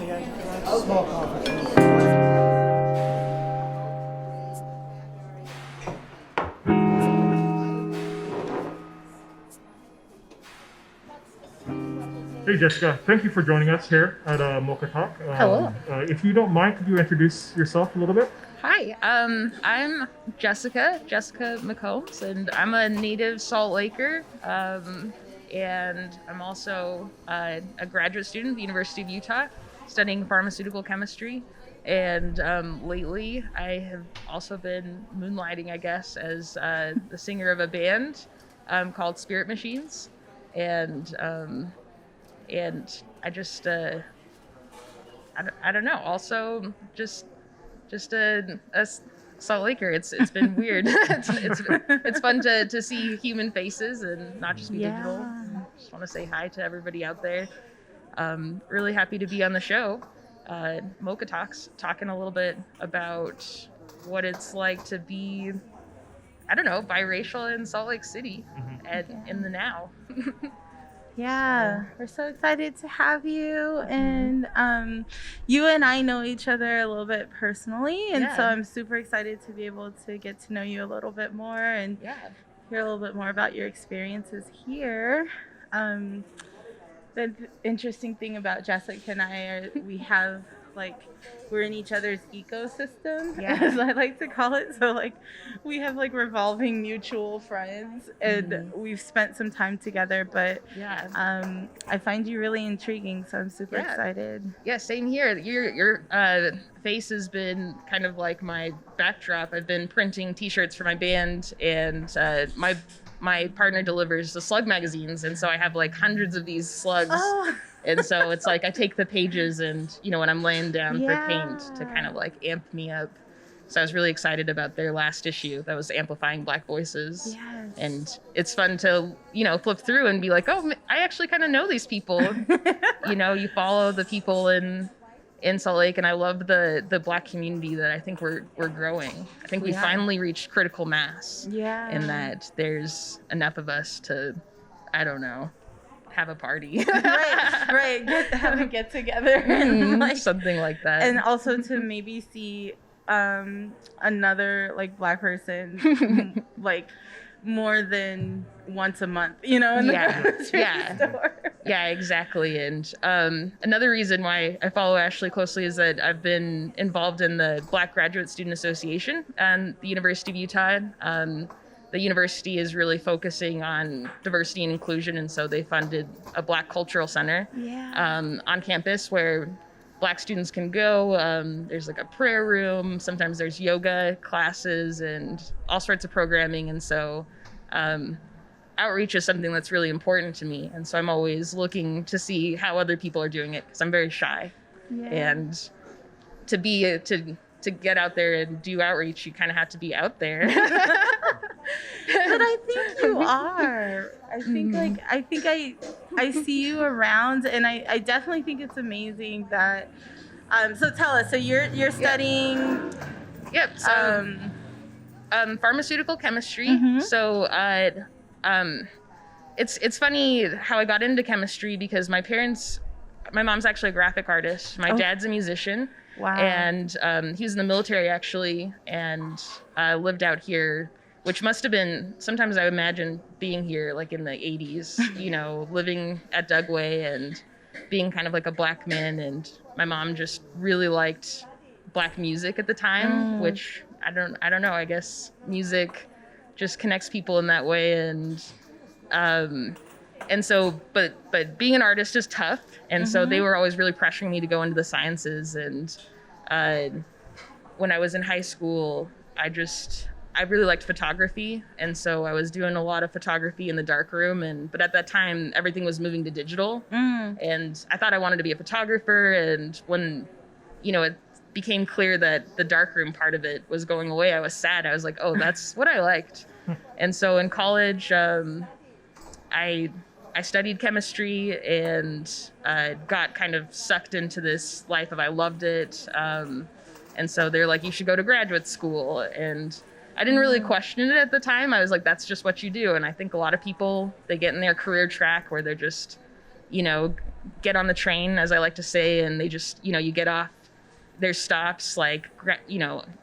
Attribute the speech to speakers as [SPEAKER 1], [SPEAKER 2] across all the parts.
[SPEAKER 1] Small conference.
[SPEAKER 2] Hey Jessica, thank you for joining us here at Mocha Talk.
[SPEAKER 3] Hello.
[SPEAKER 2] If you don't mind, could you introduce yourself a little bit?
[SPEAKER 3] Hi, I'm Jessica McCombs, and I'm a native Salt Laker. And I'm also a graduate student at the University of Utah studying pharmaceutical chemistry. And lately, I have also been moonlighting, I guess, as the singer of a band called Spirit Machines. And I just, I don't know, also just a Salt Laker. It's been weird. It's fun to see human faces and not just be digital. Just want to say hi to everybody out there. Really happy to be on the show. Mocha Talks, talking a little bit about what it's like to be, I don't know, biracial in Salt Lake City and in the now.
[SPEAKER 4] Yeah, we're so excited to have you. And you and I know each other a little bit personally. And so I'm super excited to be able to get to know you a little bit more and hear a little bit more about your experiences here. The interesting thing about Jessica and I are we have we're in each other's ecosystem, as I like to call it. So we have revolving mutual friends, and we've spent some time together. But I find you really intriguing, so I'm super excited.
[SPEAKER 3] Yeah, same here. Your face has been kind of like my backdrop. I've been printing T-shirts for my band, and my partner delivers the slug magazines, and so I have hundreds of these slugs.
[SPEAKER 4] Oh.
[SPEAKER 3] And so it's I take the pages and, when I'm laying down for paint to kind of amp me up. So I was really excited about their last issue that was amplifying Black voices.
[SPEAKER 4] Yes.
[SPEAKER 3] And it's fun to, flip through and be like, oh, I actually kind of know these people. You follow the people in Salt Lake, and I love the Black community that I think we're growing. I think we finally reached critical mass.
[SPEAKER 4] Yeah.
[SPEAKER 3] In that there's enough of us to, I don't know, have a party.
[SPEAKER 4] right. Have a get together and
[SPEAKER 3] something like that.
[SPEAKER 4] And also to maybe see another Black person more than once a month, in the grocery store.
[SPEAKER 3] Yeah, exactly. And another reason why I follow Ashley closely is that I've been involved in the Black Graduate Student Association at the University of Utah. The university is really focusing on diversity and inclusion, and so they funded a Black Cultural Center on campus where Black students can go. There's a prayer room. Sometimes there's yoga classes and all sorts of programming. And so outreach is something that's really important to me. And so I'm always looking to see how other people are doing it because I'm very shy.
[SPEAKER 4] Yeah.
[SPEAKER 3] And to get out there and do outreach, you kind of have to be out there.
[SPEAKER 4] But I think you are. I think I see you around, and I definitely think it's amazing that. So tell us. So you're studying.
[SPEAKER 3] Yep. So pharmaceutical chemistry. So it's funny how I got into chemistry because my mom's actually a graphic artist. My dad's a musician.
[SPEAKER 4] Wow.
[SPEAKER 3] And he was in the military actually, and lived out here, which must have been, sometimes I imagine being here in the 80s, living at Dugway and being kind of a Black man. And my mom just really liked Black music at the time, which I don't know, I guess music just connects people in that way. And so, but being an artist is tough. And so they were always really pressuring me to go into the sciences. And when I was in high school, I really liked photography. And so I was doing a lot of photography in the darkroom. But at that time, everything was moving to digital. And I thought I wanted to be a photographer. And when, it became clear that the darkroom part of it was going away, I was sad. I was like, oh, that's what I liked. And so in college, I studied chemistry and got kind of sucked into this life of I loved it. And so they're like, you should go to graduate school. And I didn't really question it at the time. I was like, that's just what you do. And I think a lot of people, they get in their career track where they're just, get on the train, as I like to say, and they just, you get off. There's stops like,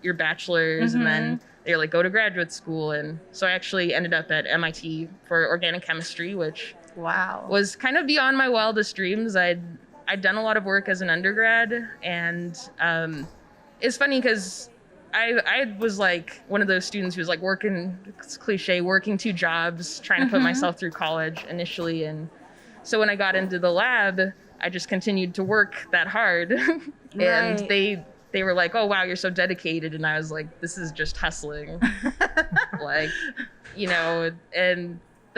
[SPEAKER 3] your bachelor's, and then they're like, go to graduate school. And so I actually ended up at MIT for organic chemistry, which was kind of beyond my wildest dreams. I'd done a lot of work as an undergrad, and it's funny because I was like one of those students who was like working, it's cliche, working 2 jobs, trying to put myself through college initially. And so when I got into the lab, I just continued to work that hard. And they were like, oh, wow, you're so dedicated. And I was like, this is just hustling. But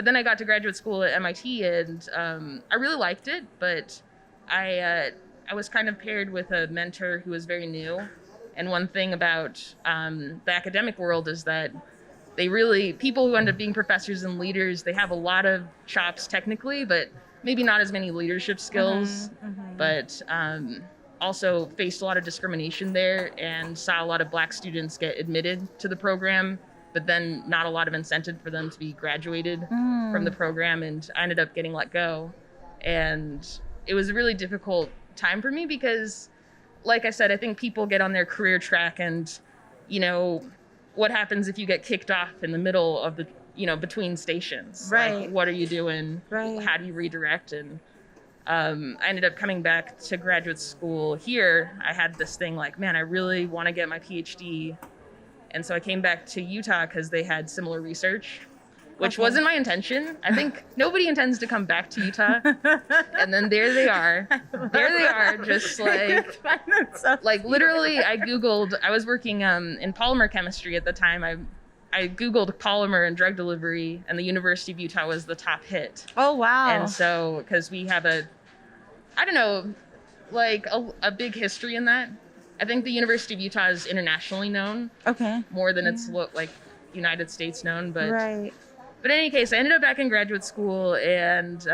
[SPEAKER 3] then I got to graduate school at MIT, and I really liked it, but I was kind of paired with a mentor who was very new. And one thing about the academic world is that people who end up being professors and leaders, they have a lot of chops technically, but maybe not as many leadership skills, but also faced a lot of discrimination there and saw a lot of Black students get admitted to the program, but then not a lot of incentive for them to be graduated from the program. And I ended up getting let go. And it was a really difficult time for me because, like I said, I think people get on their career track and, what happens if you get kicked off in the middle of the, between stations?
[SPEAKER 4] Right.
[SPEAKER 3] Like, what are you doing?
[SPEAKER 4] Right.
[SPEAKER 3] How do you redirect? And I ended up coming back to graduate school here. I had this thing like, man, I really want to get my PhD. And so I came back to Utah because they had similar research, which wasn't my intention. I think nobody intends to come back to Utah. And then there they are. There they are, just like literally I Googled, I was working in polymer chemistry at the time. I Googled polymer and drug delivery, and the University of Utah was the top hit.
[SPEAKER 4] Oh, wow.
[SPEAKER 3] And so, because we have a big history in that. I think the University of Utah is internationally known. Okay. More than it's United States known, but But in any case, I ended up back in graduate school and,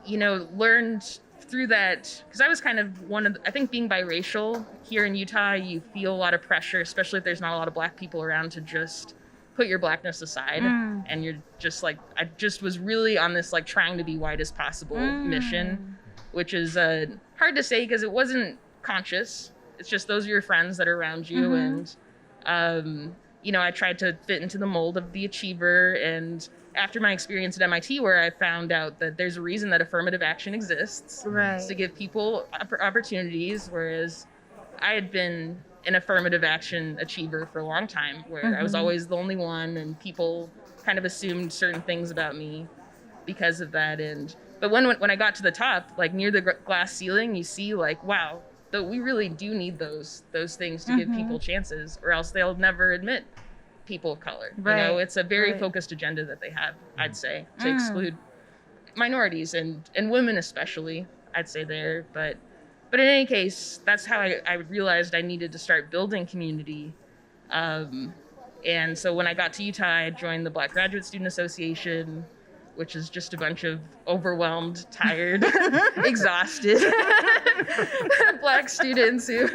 [SPEAKER 3] learned through that, because I was kind of I think being biracial here in Utah, you feel a lot of pressure, especially if there's not a lot of Black people around, to just put your Blackness aside. And you're just like, I just was really on this like trying to be white as possible mission, which is hard to say because it wasn't conscious. It's just those are your friends that are around you. And, I tried to fit into the mold of the achiever. And after my experience at MIT, where I found out that there's a reason that affirmative action exists, it's to give people opportunities, whereas I had been an affirmative action achiever for a long time, where I was always the only one, and people kind of assumed certain things about me because of that. But when I got to the top, like near the glass ceiling, you see like, wow, we really do need those things to give people chances, or else they'll never admit people of color. It's a very focused agenda that they have, I'd say, to exclude minorities and women especially, I'd say there. But in any case, that's how I realized I needed to start building community. And so when I got to Utah, I joined the Black Graduate Student Association, which is just a bunch of overwhelmed, tired, exhausted Black students who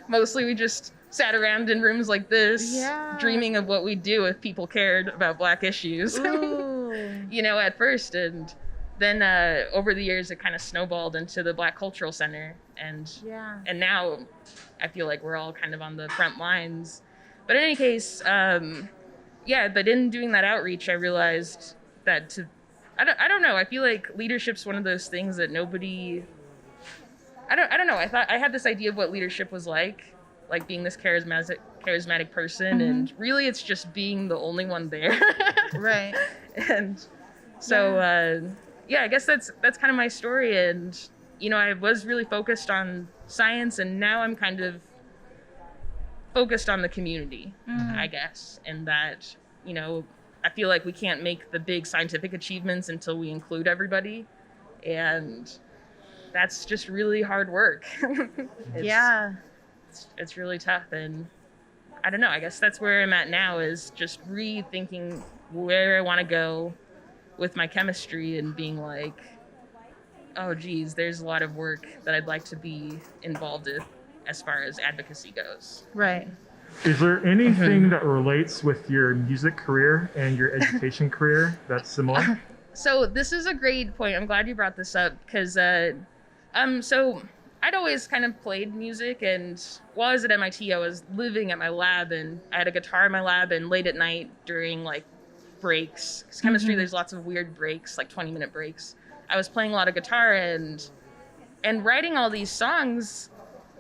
[SPEAKER 3] mostly we just sat around in rooms like this, dreaming of what we'd do if people cared about Black issues, at first. And then over the years, it kind of snowballed into the Black Cultural Center. And now I feel like we're all kind of on the front lines. But in any case, but in doing that outreach, I realized that I don't know. I feel like leadership's one of those things that nobody. I don't know. I had this idea of what leadership was like being this charismatic person, and really, it's just being the only one there. Right. And so, I guess that's kind of my story. And I was really focused on science, and now I'm kind of focused on the community, I guess, and that I feel like we can't make the big scientific achievements until we include everybody. And that's just really hard work. It's really tough. And I don't know, I guess that's where I'm at now, is just rethinking where I want to go with my chemistry and being like, oh, geez, there's a lot of work that I'd like to be involved in as far as advocacy goes.
[SPEAKER 4] Right.
[SPEAKER 2] Is there anything that relates with your music career and your education career that's similar?
[SPEAKER 3] So this is a great point. I'm glad you brought this up because so I'd always kind of played music, and while I was at MIT, I was living at my lab, and I had a guitar in my lab, and late at night during like breaks, because chemistry, there's lots of weird breaks, like 20-minute breaks. I was playing a lot of guitar and writing all these songs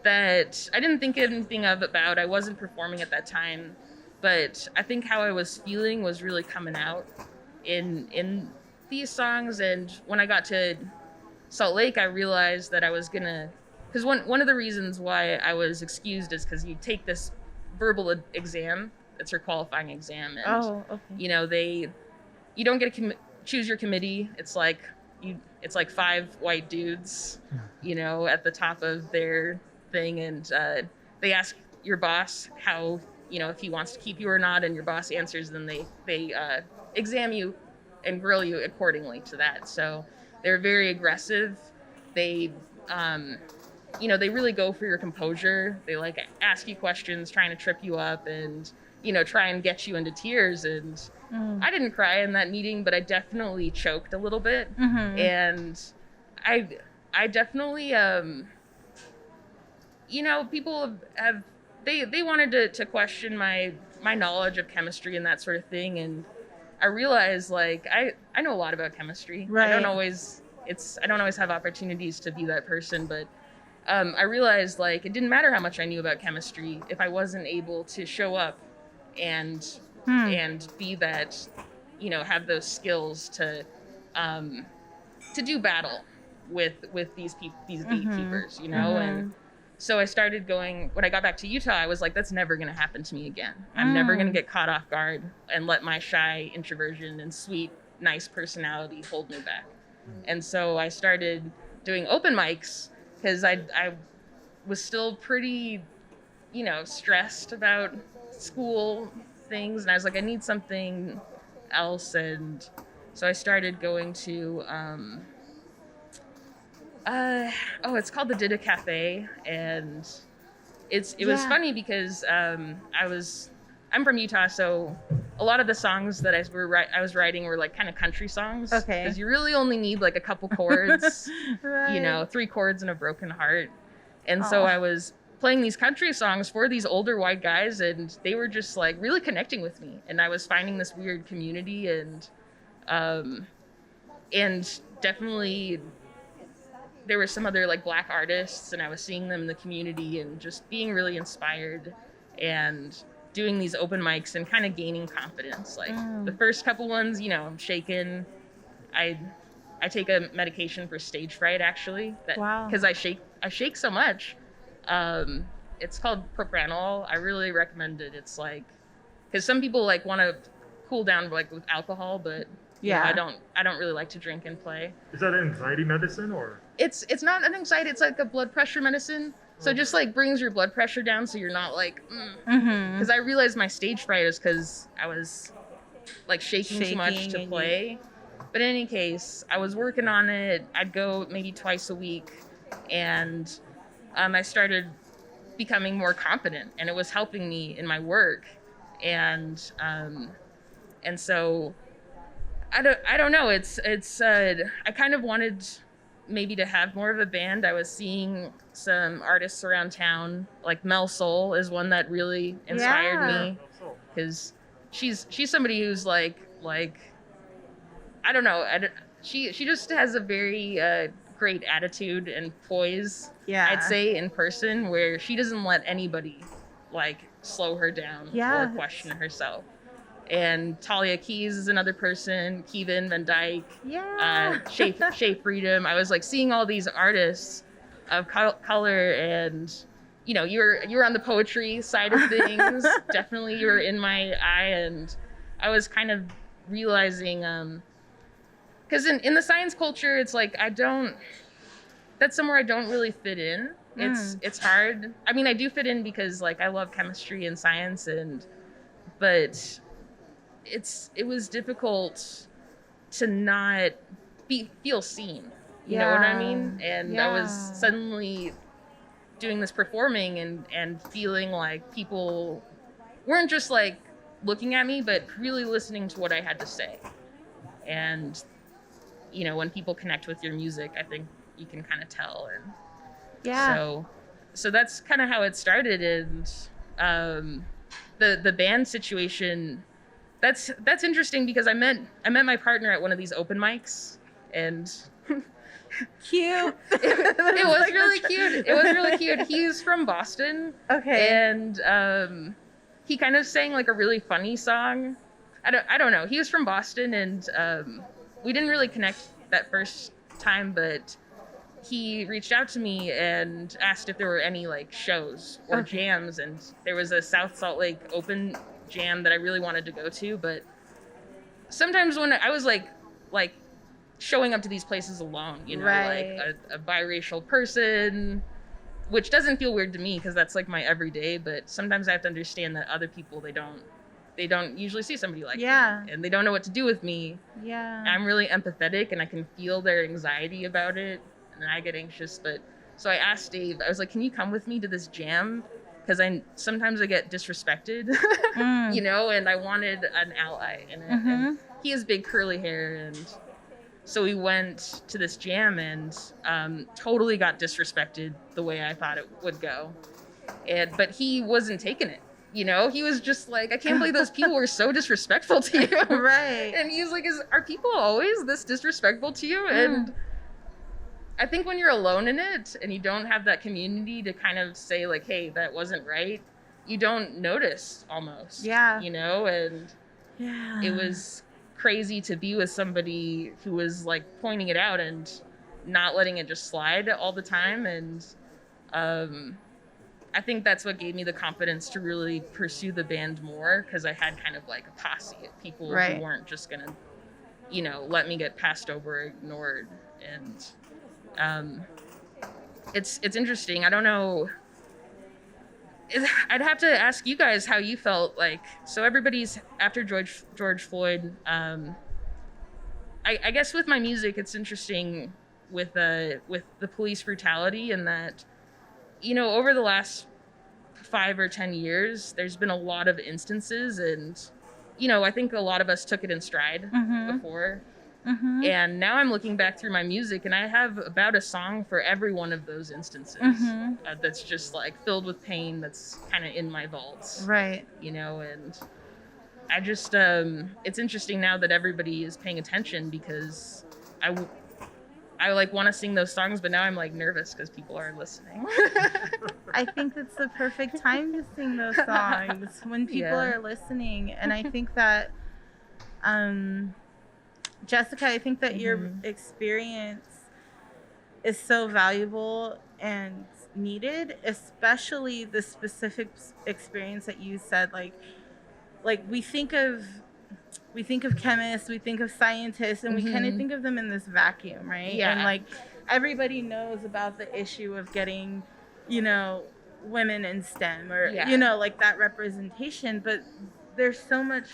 [SPEAKER 3] that I didn't think anything of about. I wasn't performing at that time, but I think how I was feeling was really coming out in these songs. And when I got to Salt Lake, I realized that I was gonna, because one of the reasons why I was excused is because you take this verbal exam. It's your qualifying exam, and you know you don't get to choose your committee. It's like 5 white dudes, you know, at the top of their thing, and they ask your boss how, you know, if he wants to keep you or not, and your boss answers, then they exam you and grill you accordingly to that. So they're very aggressive. They you know, they really go for your composure. They like ask you questions, trying to trip you up, and you know, try and get you into tears. And I didn't cry in that meeting, but I definitely choked a little bit. And I definitely you know, people have they wanted to question my knowledge of chemistry and that sort of thing. And I realized, like, I know a lot about chemistry.
[SPEAKER 4] Right.
[SPEAKER 3] I don't always have opportunities to be that person, but I realized, like, it didn't matter how much I knew about chemistry if I wasn't able to show up and be that, you know, have those skills to do battle with these gatekeepers, you know. And so I started going, when I got back to Utah, I was like, that's never going to happen to me again. I'm never going to get caught off guard and let my shy introversion and sweet, nice personality hold me back. And so I started doing open mics because I was still pretty, you know, stressed about school things. And I was like, I need something else. And so I started going to, it's called the Dida Cafe. And it was funny because I'm from Utah, so a lot of the songs that I was writing were like kind of country songs.
[SPEAKER 4] Okay.
[SPEAKER 3] Because you really only need like a couple chords,
[SPEAKER 4] Right.
[SPEAKER 3] you know, 3 chords and a broken heart. And so I was playing these country songs for these older white guys, and they were just like really connecting with me. And I was finding this weird community, and definitely there were some other like Black artists, and I was seeing them in the community and just being really inspired and doing these open mics and kind of gaining confidence. Like the first couple ones, you know, I'm shaking. I take a medication for stage fright, actually.
[SPEAKER 4] Wow.
[SPEAKER 3] Because I shake so much. It's called propranolol. I really recommend it. It's like, because some people like want to cool down like with alcohol, but you know, I don't really like to drink and play.
[SPEAKER 2] Is that an anxiety medicine or?
[SPEAKER 3] It's not an anxiety. It's like a blood pressure medicine. So it just like brings your blood pressure down, so you're not like. Because I realized my stage fright is because I was like shaking too much to play. But in any case, I was working on it. I'd go maybe twice a week, and I started becoming more competent, and it was helping me in my work. And so I don't know. It's I kind of wanted maybe to have more of a band. I was seeing some artists around town, like Mel Soul is one that really inspired me, because she's somebody who's like I don't know. She just has a very great attitude and poise. Yeah. I'd say in person, where she doesn't let anybody like slow her down or question herself. And Talia Keys is another person. Kevin Van Dyke. Yeah. Shea Freedom. I was like seeing all these artists of color, and you know, you were on the poetry side of things. Definitely, you were in my eye, and I was kind of realizing, because in the science culture, it's like that's somewhere I don't really fit in. It's hard. I mean, I do fit in because like I love chemistry and science, but it was difficult to not feel seen. You know what I mean? And I was suddenly doing this performing and feeling like people weren't just like looking at me, but really listening to what I had to say. And you know, when people connect with your music, I think you can kind of tell. And
[SPEAKER 4] Yeah.
[SPEAKER 3] so that's kind of how it started. And the band situation, that's interesting because I met my partner at one of these open mics, and
[SPEAKER 4] Cute.
[SPEAKER 3] it was really cute. It was really cute. He's from Boston.
[SPEAKER 4] Okay.
[SPEAKER 3] And he kind of sang like a really funny song. I don't know. He was from Boston, and we didn't really connect that first time, but he reached out to me and asked if there were any like shows or jams, and there was a South Salt Lake open jam that I really wanted to go to, but sometimes when I was like showing up to these places alone, you know,
[SPEAKER 4] Right.
[SPEAKER 3] like a biracial person, which doesn't feel weird to me because that's like my everyday, but sometimes I have to understand that other people, they don't usually see somebody like me, and they don't know what to do with me.
[SPEAKER 4] Yeah.
[SPEAKER 3] I'm really empathetic, and I can feel their anxiety about it, and I get anxious. But so I asked Dave, I was like, can you come with me to this jam? Because sometimes I get disrespected, you know, and I wanted an ally in it. And he has big curly hair, and so we went to this jam and totally got disrespected the way I thought it would go. But he wasn't taking it. You know, he was just like, I can't believe those people were so disrespectful to you.
[SPEAKER 4] Right.
[SPEAKER 3] And he was like, are people always this disrespectful to you? And I think when you're alone in it and you don't have that community to kind of say like, hey, that wasn't right, you don't notice almost.
[SPEAKER 4] Yeah.
[SPEAKER 3] You know, and
[SPEAKER 4] Yeah.
[SPEAKER 3] it was crazy to be with somebody who was like pointing it out and not letting it just slide all the time. And I think that's what gave me the confidence to really pursue the band more, because I had kind of like a posse of people who weren't just gonna, you know, let me get passed over or ignored. And it's interesting. I don't know. I'd have to ask you guys how you felt. Like, so everybody's after George Floyd. I guess with my music, it's interesting with the police brutality, and that, you know, over the last 5 or 10 years, there's been a lot of instances, and, you know, I think a lot of us took it in stride before. And now I'm looking back through my music, and I have about a song for every one of those instances that's just like filled with pain, that's kind of in my vaults.
[SPEAKER 4] Right.
[SPEAKER 3] You know, and I just, it's interesting now that everybody is paying attention, because I like want to sing those songs, but now I'm like nervous because people are listening.
[SPEAKER 4] I think it's the perfect time to sing those songs when people are listening. And I think that, Jessica, I think that your experience is so valuable and needed, especially the specific experience that you said. Like we think of chemists, we think of scientists, and we kind of think of them in this vacuum, right?
[SPEAKER 3] Yeah.
[SPEAKER 4] And like everybody knows about the issue of getting, you know, women in STEM or, you know, like that representation, but there's so much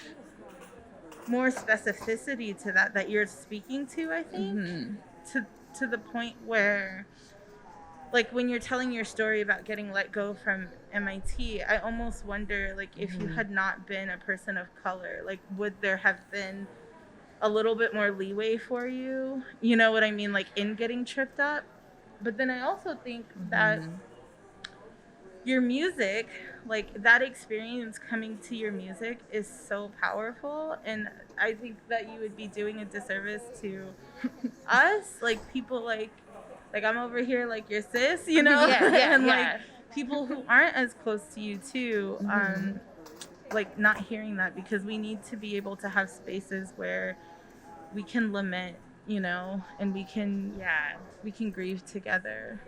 [SPEAKER 4] more specificity to that you're speaking to, I think, to the point where, like, when you're telling your story about getting let go from MIT, I almost wonder, like, if you had not been a person of color, like, would there have been a little bit more leeway for you? You know what I mean? Like, in getting tripped up. But then I also think that your music, like, that experience coming to your music is so powerful. And I think that you would be doing a disservice to us, like, people like I'm over here like your sis, you know? And like people who aren't as close to you too, like not hearing that, because we need to be able to have spaces where we can lament, you know, and we can grieve together.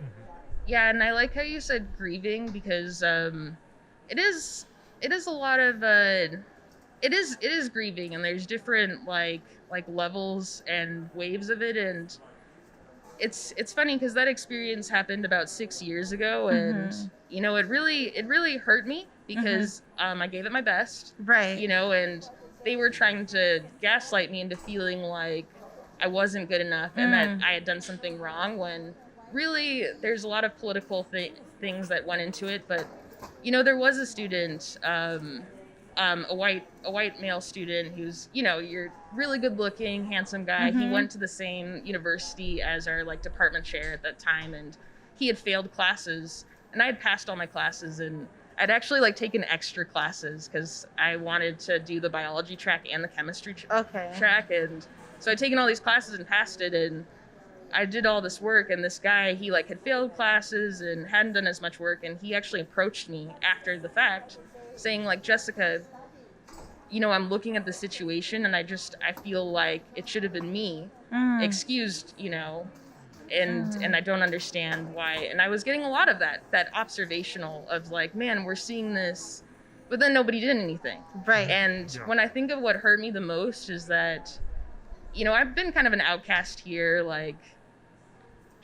[SPEAKER 3] Yeah, and I like how you said grieving, because it is a lot of it is grieving, and there's different like levels and waves of it. And it's funny because that experience happened about 6 years ago, and you know, it really hurt me, because I gave it my best,
[SPEAKER 4] right?
[SPEAKER 3] You know, and they were trying to gaslight me into feeling like I wasn't good enough and that I had done something wrong, when really there's a lot of political things that went into it. But, you know, there was a student of a white male student who's, you know, you're really good looking, handsome guy. He went to the same university as our like department chair at that time, and he had failed classes, and I had passed all my classes, and I'd actually like taken extra classes because I wanted to do the biology track and the chemistry track, and so I'd taken all these classes and passed it, and I did all this work, and this guy, he like had failed classes and hadn't done as much work, and he actually approached me after the fact saying like, Jessica, you know, I'm looking at the situation and I feel like it should have been me excused, you know, and I don't understand why. And I was getting a lot of that observational of like, man, we're seeing this, but then nobody did anything.
[SPEAKER 4] Right.
[SPEAKER 3] And when I think of what hurt me the most is that, you know, I've been kind of an outcast here, like,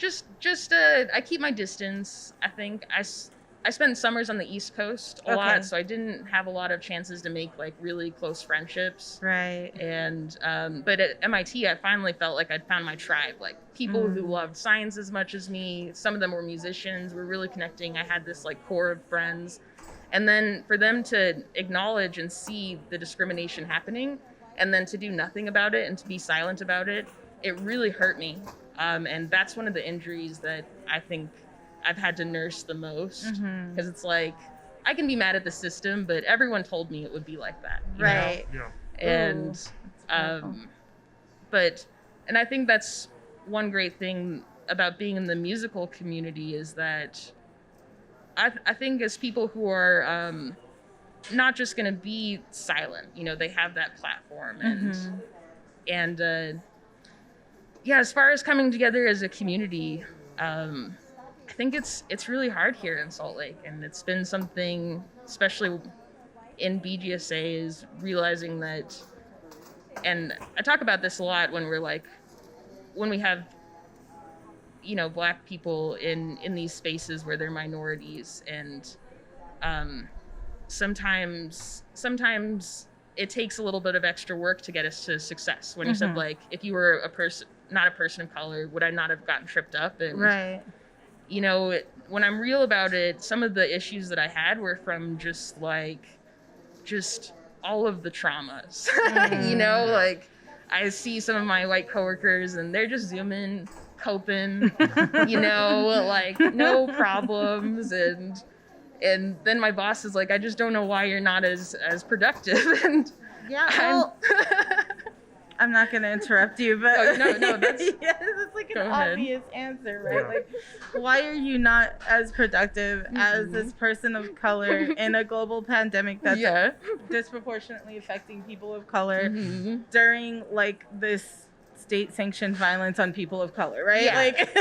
[SPEAKER 3] I keep my distance. I think I spent summers on the East Coast a lot, so I didn't have a lot of chances to make like really close friendships.
[SPEAKER 4] Right.
[SPEAKER 3] And but at MIT, I finally felt like I'd found my tribe, like people who loved science as much as me. Some of them were musicians. We're really connecting. I had this like core of friends, and then for them to acknowledge and see the discrimination happening, and then to do nothing about it and to be silent about it, it really hurt me. And that's one of the injuries that I think I've had to nurse the most, because it's like, I can be mad at the system, but everyone told me it would be like that.
[SPEAKER 4] Right.
[SPEAKER 3] You know? Yeah. And, and I think that's one great thing about being in the musical community is that I think as people who are not just going to be silent, you know, they have that platform, and yeah, as far as coming together as a community, I think it's really hard here in Salt Lake, and it's been something, especially in BGSA, is realizing that, and I talk about this a lot when we have, you know, Black people in these spaces where they're minorities, and sometimes it takes a little bit of extra work to get us to success. When you said like, if you were not a person of color, would I not have gotten tripped up? And
[SPEAKER 4] right.
[SPEAKER 3] You know, when I'm real about it, some of the issues that I had were from just all of the traumas. You know, like I see some of my white coworkers and they're just zooming, coping, you know, like no problems, and then my boss is like, I just don't know why you're not as productive. And
[SPEAKER 4] yeah, well, I'm not gonna interrupt you, but
[SPEAKER 3] no, that's
[SPEAKER 4] it's like an obvious answer, right? Yeah. Like, why are you not as productive as this person of color in a global pandemic that's disproportionately affecting people of color during like this state-sanctioned violence on people of color, right? Yeah.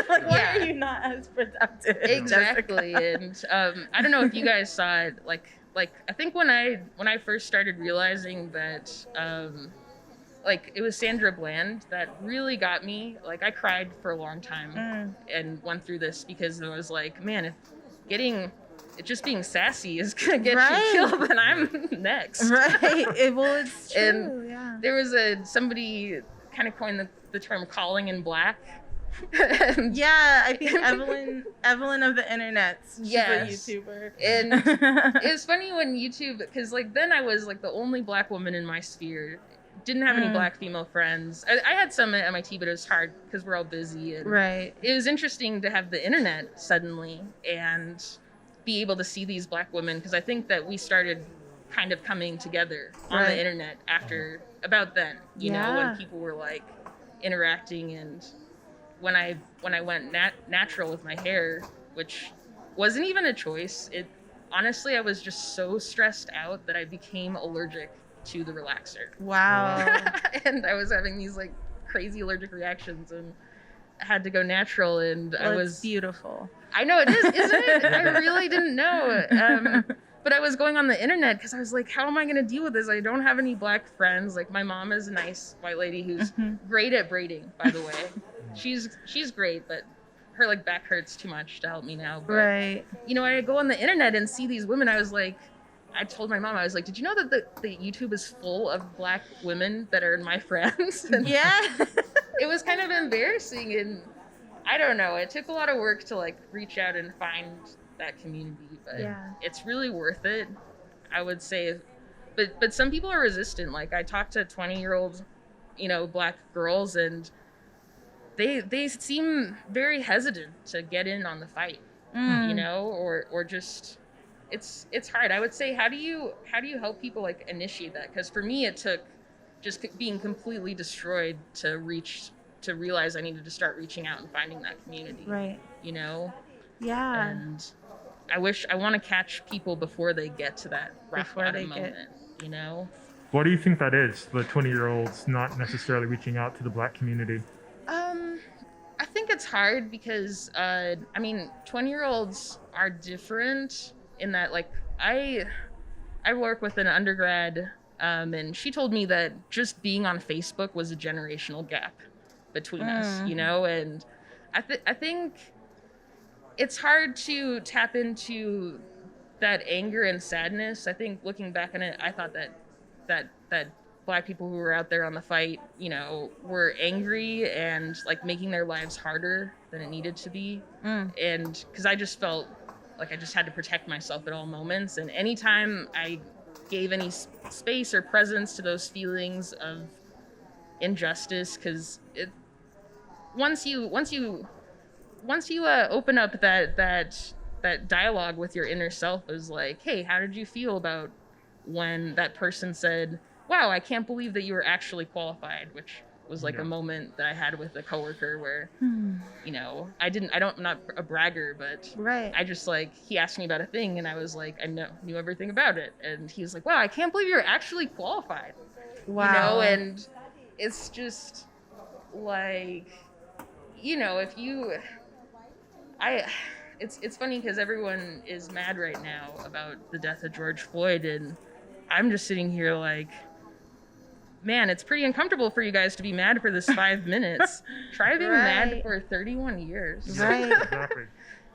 [SPEAKER 4] Like why are you not as productive?
[SPEAKER 3] Exactly. And I don't know if you guys saw it, like I think when I first started realizing that like it was Sandra Bland that really got me. Like I cried for a long time and went through this because I was like, man, if just being sassy is gonna get you killed, then I'm next.
[SPEAKER 4] Right. Well, it's true.
[SPEAKER 3] And there was somebody kind of coined the term "calling in black."
[SPEAKER 4] Yeah, I think Evelyn of the internet. She's a YouTuber.
[SPEAKER 3] And it's funny when YouTube, because like then I was like the only Black woman in my sphere. Didn't have any Black female friends. I had some at MIT, but it was hard because we're all busy. And it was interesting to have the internet suddenly and be able to see these Black women, because I think that we started kind of coming together on the internet after about then, you know, when people were like interacting. And when I went natural with my hair, which wasn't even a choice, honestly, I was just so stressed out that I became allergic to the relaxer.
[SPEAKER 4] Wow.
[SPEAKER 3] And I was having these like crazy allergic reactions and I had to go natural, and I was
[SPEAKER 4] beautiful.
[SPEAKER 3] I know it is, isn't it? I really didn't know. But I was going on the internet because I was like, how am I going to deal with this? I don't have any Black friends. Like my mom is a nice white lady who's great at braiding, by the way. She's great, but her like back hurts too much to help me now. But, you know, I go on the internet and see these women. I told my mom, I was like, did you know that the YouTube is full of Black women that are my friends? And it was kind of embarrassing, and I don't know. It took a lot of work to like reach out and find that community, but it's really worth it. I would say but some people are resistant. Like I talked to 20-year-old, Black girls, and they seem very hesitant to get in on the fight, or just it's hard. I would say, how do you help people like initiate that? Because for me, it took just being completely destroyed to realize I needed to start reaching out and finding that community.
[SPEAKER 4] Right. Yeah.
[SPEAKER 3] And I want to catch people before they get to that rock bottom moment.
[SPEAKER 2] What do you think that is? The 20-year-olds not necessarily reaching out to the Black community.
[SPEAKER 3] I think it's hard because 20-year-olds are different in that, like, I work with an undergrad, and she told me that just being on Facebook was a generational gap between us, and I think it's hard to tap into that anger and sadness. I think looking back on it, I thought that Black people who were out there on the fight, were angry and like making their lives harder than it needed to be. And because I just felt like I just had to protect myself at all moments. And anytime I gave any space or presence to those feelings of injustice, because once you open up that dialogue with your inner self, is like, hey, how did you feel about when that person said, wow, I can't believe that you were actually qualified, which was like a moment that I had with a coworker where, I'm not a bragger, but I just like, he asked me about a thing and I was like, I knew everything about it. And he was like, wow, I can't believe you're actually qualified.
[SPEAKER 4] Wow.
[SPEAKER 3] And it's just like, it's funny because everyone is mad right now about the death of George Floyd, and I'm just sitting here like, man, it's pretty uncomfortable for you guys to be mad for this 5 minutes. Try being mad for 31 years.
[SPEAKER 4] Right.
[SPEAKER 2] Exactly.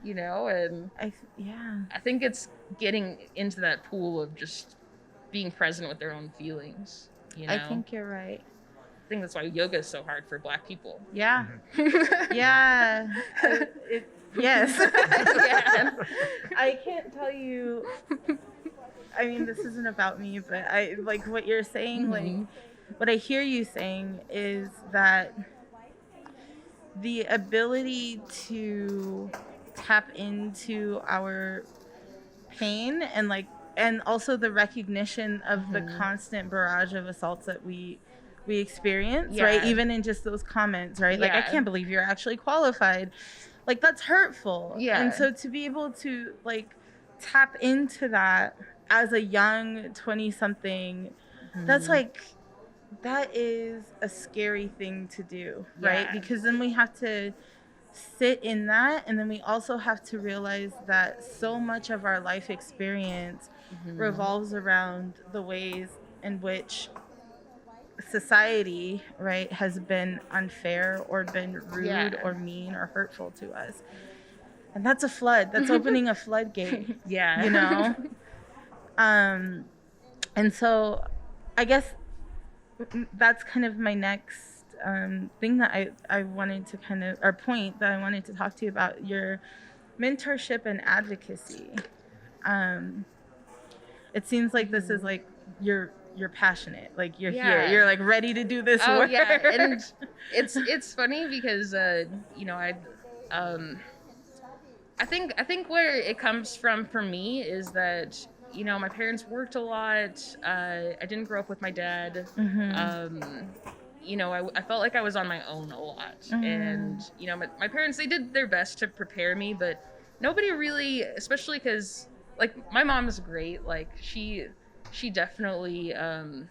[SPEAKER 3] And I think it's getting into that pool of just being present with their own feelings.
[SPEAKER 4] I think you're right.
[SPEAKER 3] I think that's why yoga is so hard for Black people.
[SPEAKER 4] Yeah. Yeah. Yes.
[SPEAKER 3] Yeah.
[SPEAKER 4] I can't tell you. I mean, this isn't about me, but I like what you're saying. Like, what I hear you saying is that the ability to tap into our pain and also the recognition of the constant barrage of assaults that we experience, right? Even in just those comments, right? Like, I can't believe you're actually qualified. Like, that's hurtful.
[SPEAKER 3] Yeah.
[SPEAKER 4] And so to be able to like tap into that as a young 20-something, that is a scary thing to do, right? Because then we have to sit in that, and then we also have to realize that so much of our life experience revolves around the ways in which society, right, has been unfair or been rude or mean or hurtful to us. And that's a flood. That's opening a floodgate. And so I guess that's kind of my next thing that I wanted to point that I wanted to talk to you about, your mentorship and advocacy. It seems like this is like you're passionate, like you're here, you're like ready to do this work.
[SPEAKER 3] And it's funny because I think where it comes from for me is that my parents worked a lot. I didn't grow up with my dad. I felt like I was on my own a lot. And my parents, they did their best to prepare me, but nobody really, especially because like my mom is great. Like she definitely I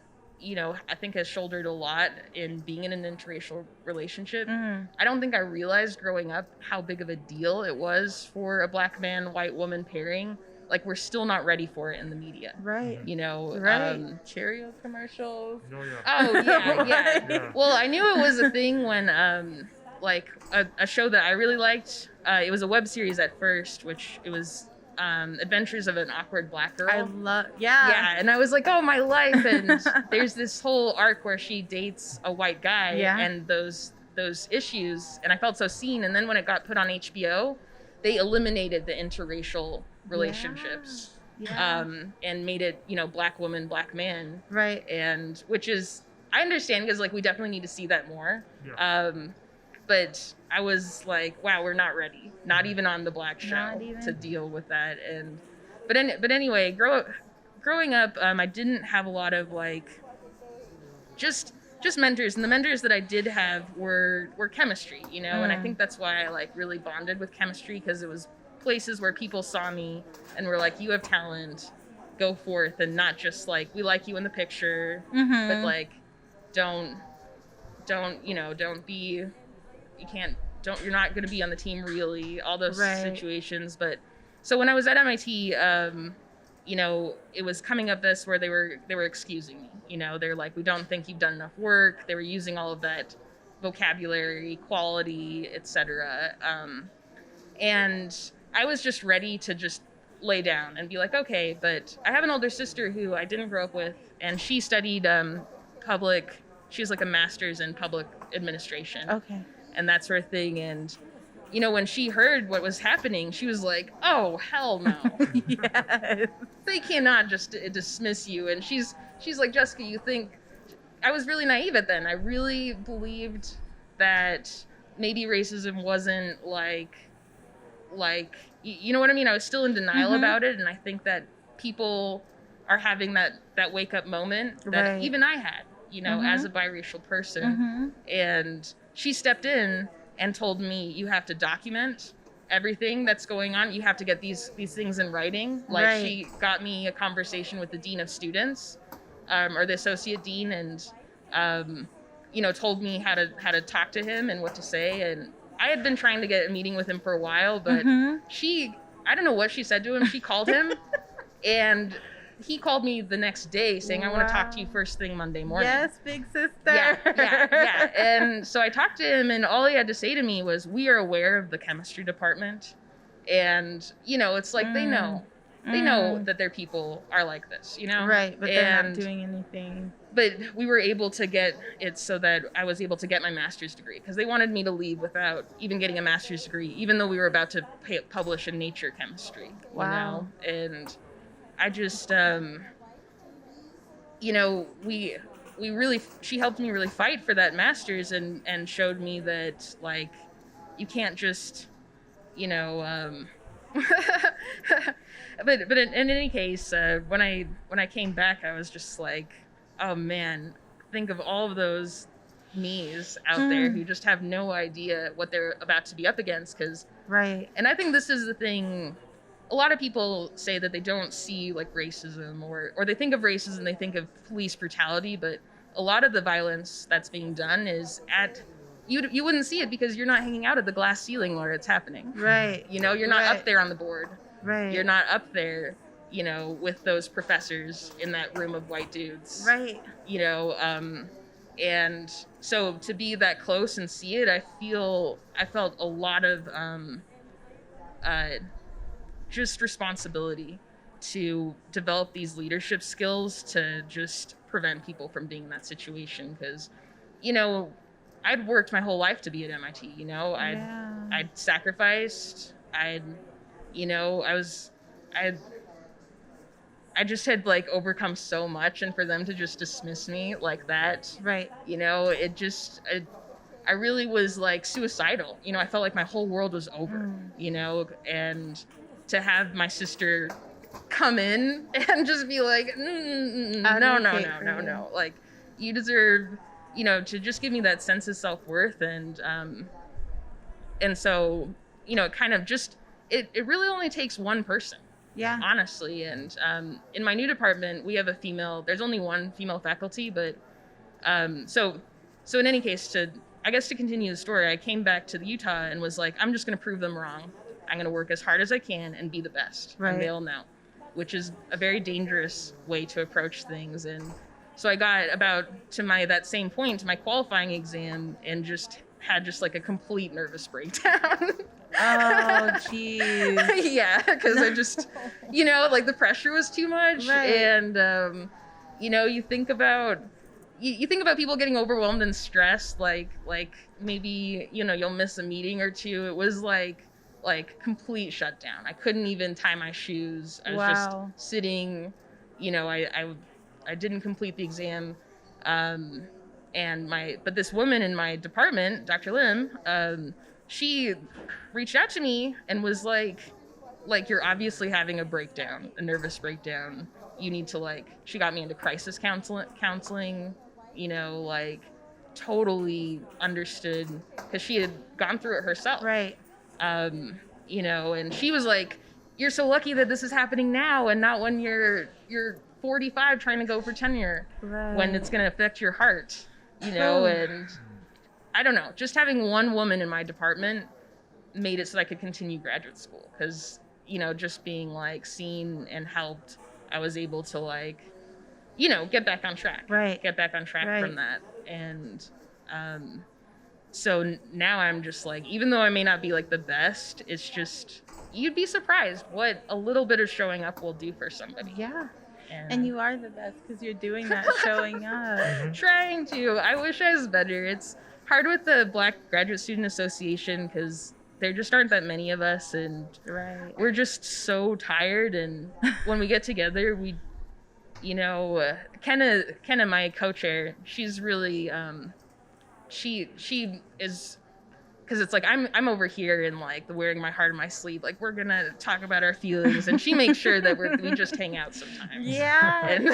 [SPEAKER 3] think has shouldered a lot in being in an interracial relationship. I don't think I realized growing up how big of a deal it was for a Black man, white woman pairing. Like, we're still not ready for it in the media.
[SPEAKER 4] Right.
[SPEAKER 3] Cheerio commercials.
[SPEAKER 2] Oh,
[SPEAKER 3] yeah. Well, I knew it was a thing when, a show that I really liked, it was a web series at first, which it was Adventures of an Awkward Black Girl.
[SPEAKER 4] I love,
[SPEAKER 3] Yeah, and I was like, oh, my life. And there's this whole arc where she dates a white guy and those issues, and I felt so seen. And then when it got put on HBO, they eliminated the interracial relationships.
[SPEAKER 4] Yeah.
[SPEAKER 3] And made it, black woman, black man.
[SPEAKER 4] Right.
[SPEAKER 3] And which is, I understand, because like we definitely need to see that more.
[SPEAKER 2] Yeah.
[SPEAKER 3] But I was like, wow, we're not ready, not even on the black show, to deal with that. But anyway, growing up, I didn't have a lot of like just mentors, and the mentors that I did have were chemistry, and I think that's why I like really bonded with chemistry, because it was places where people saw me and were like, you have talent, go forth, and not just like, we like you in the picture, but like don't be, you're not going to be on the team really, all those situations. But so when I was at MIT, it was coming up this where they were excusing me. They're like, we don't think you've done enough work. They were using all of that vocabulary, quality, etc. And I was just ready to just lay down and be like, okay, but I have an older sister who I didn't grow up with, and she studied she has like a master's in public administration.
[SPEAKER 4] Okay.
[SPEAKER 3] And that sort of thing. And when she heard what was happening, she was like, oh, hell no.
[SPEAKER 4] Yes.
[SPEAKER 3] They cannot just dismiss you. And she's like, Jessica, you think... I was really naive at then. I really believed that maybe racism wasn't like you know what I mean? I was still in denial about it. And I think that people are having that wake-up moment that even I had, as a biracial person. And she stepped in and told me, you have to document everything that's going on. You have to get these things in writing. Like she got me a conversation with the dean of students, or the associate dean, and told me how to talk to him and what to say. And I had been trying to get a meeting with him for a while, but I don't know what she said to him. She called him, and he called me the next day saying, I want to talk to you first thing Monday morning.
[SPEAKER 4] Yes, big sister.
[SPEAKER 3] Yeah. And so I talked to him, and all he had to say to me was, we are aware of the chemistry department. And, it's like, they know that their people are like this,
[SPEAKER 4] Right, but they're not doing anything.
[SPEAKER 3] But we were able to get it so that I was able to get my master's degree, because they wanted me to leave without even getting a master's degree, even though we were about to publish in Nature Chemistry.
[SPEAKER 4] Wow.
[SPEAKER 3] And I just, she helped me really fight for that master's, and showed me that, like, you can't just, but in any case, when I came back, I was just like, oh man, think of all of those me's out there who just have no idea what they're about to be up against. And I think this is the thing. A lot of people say that they don't see like racism, or they think of racism, they think of police brutality, but a lot of the violence that's being done is you wouldn't see it because you're not hanging out at the glass ceiling where it's happening.
[SPEAKER 4] Right.
[SPEAKER 3] You're not up there on the board.
[SPEAKER 4] Right.
[SPEAKER 3] You're not up there, with those professors in that room of white dudes.
[SPEAKER 4] Right.
[SPEAKER 3] And so to be that close and see it, I felt a lot of just responsibility to develop these leadership skills to just prevent people from being in that situation. Because, I'd worked my whole life to be at MIT, I'd sacrificed, I just had like overcome so much, and for them to just dismiss me like that,
[SPEAKER 4] right?
[SPEAKER 3] I really was like suicidal. I felt like my whole world was over. And to have my sister come in and just be like, no, like you deserve, to just give me that sense of self-worth, and so it kind of just it really only takes one person. Yeah. Honestly. And in my new department, we have there's only one female faculty, but so in any case, to continue the story, I came back to Utah and was like, I'm just going to prove them wrong. I'm going to work as hard as I can and be the best. Right. And they'll know, which is a very dangerous way to approach things. And so I got to that same point, to my qualifying exam, and had like a complete nervous breakdown.
[SPEAKER 4] Oh, geez.
[SPEAKER 3] Yeah, because I just, like the pressure was too much. Right. And, you think about people getting overwhelmed and stressed, like maybe, you'll miss a meeting or two. It was like like complete shutdown. I couldn't even tie my shoes. I was
[SPEAKER 4] Wow.
[SPEAKER 3] just sitting, you know, I didn't complete the exam. But this woman in my department, Dr. Lim, she reached out to me and was like, you're obviously having a breakdown, a nervous breakdown. You need to like, she got me into crisis counseling, you know, like totally understood because she had gone through it herself.
[SPEAKER 4] Right.
[SPEAKER 3] You know, and she was like, you're so lucky that this is happening now and not when you're 45 trying to go for tenure,
[SPEAKER 4] Right.
[SPEAKER 3] when it's going to affect your heart, you know. And I don't know, just having one woman in my department made it so that I could continue graduate school because, you know, just being like seen and helped, I was able to like, you know, get back on track.
[SPEAKER 4] Right.
[SPEAKER 3] Get back on track
[SPEAKER 4] Right.
[SPEAKER 3] from that. And so now I'm just like, even though I may not be like the best, it's just, you'd be surprised what a little bit of showing up will do for somebody.
[SPEAKER 4] Yeah. And you are the best because you're doing that, showing up.
[SPEAKER 3] Trying to. I wish I was better. It's hard with the Black Graduate Student Association because there just aren't that many of us, and
[SPEAKER 4] Right.
[SPEAKER 3] we're just so tired. And when we get together, we, you know, Kenna, my co-chair, she's really, she is, because it's like I'm over here and like wearing my heart on my sleeve, like we're gonna talk about our feelings, and she makes sure that we just hang out sometimes.
[SPEAKER 4] Yeah.
[SPEAKER 3] And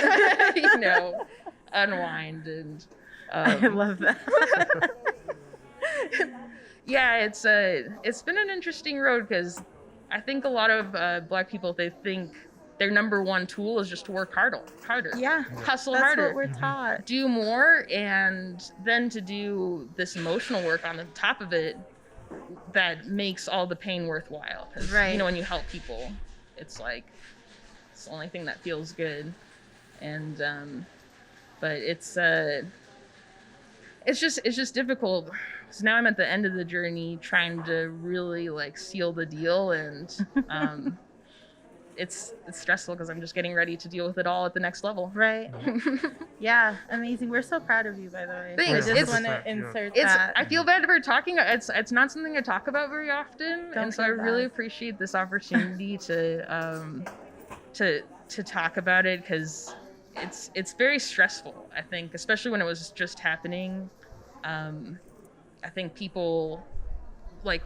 [SPEAKER 3] you know, unwind and.
[SPEAKER 4] I love that.
[SPEAKER 3] Yeah, it's been an interesting road because I think a lot of Black people, they think their number one tool is just to work harder.
[SPEAKER 4] Yeah.
[SPEAKER 3] Hustle
[SPEAKER 4] That's
[SPEAKER 3] harder.
[SPEAKER 4] what we're taught.
[SPEAKER 3] Do more, and then to do this emotional work on the top of it that makes all the pain worthwhile. 'Cause,
[SPEAKER 4] Right.
[SPEAKER 3] you know, when you help people, it's like, it's the only thing that feels good. And, but it's just difficult. So now I'm at the end of the journey trying to really like seal the deal, and, it's stressful because I'm just getting ready to deal with it all at the next level.
[SPEAKER 4] Right. Yeah. Amazing. We're so proud of you, by the way.
[SPEAKER 3] Thanks.
[SPEAKER 4] I just
[SPEAKER 3] It's-
[SPEAKER 4] want to insert
[SPEAKER 3] It's
[SPEAKER 4] that.
[SPEAKER 3] I feel bad for talking. It's not something I talk about very often,
[SPEAKER 4] Don't
[SPEAKER 3] and so I
[SPEAKER 4] feel
[SPEAKER 3] really
[SPEAKER 4] bad.
[SPEAKER 3] appreciate this opportunity to talk about it because it's very stressful. I think, especially when it was just happening. I think people like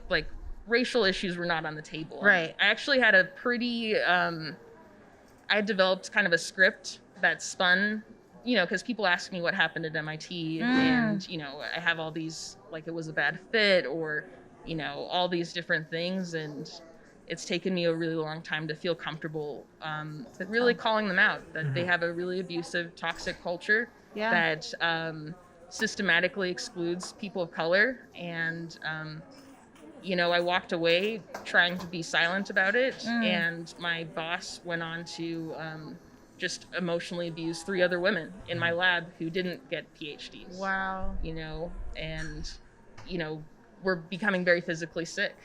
[SPEAKER 3] racial issues were not on the table.
[SPEAKER 4] Right.
[SPEAKER 3] I actually had a pretty I developed kind of a script that spun, you know, because people ask me what happened at MIT, and, you know, I have all these, like, it was a bad fit, or, you know, all these different things, and it's taken me a really long time to feel comfortable really calling them out, that they have a really abusive, toxic culture that systematically excludes people of color, and you know, I walked away trying to be silent about it, and my boss went on to just emotionally abuse 3 other women in my lab who didn't get PhDs.
[SPEAKER 4] Wow.
[SPEAKER 3] You know, and, you know, we're becoming very physically sick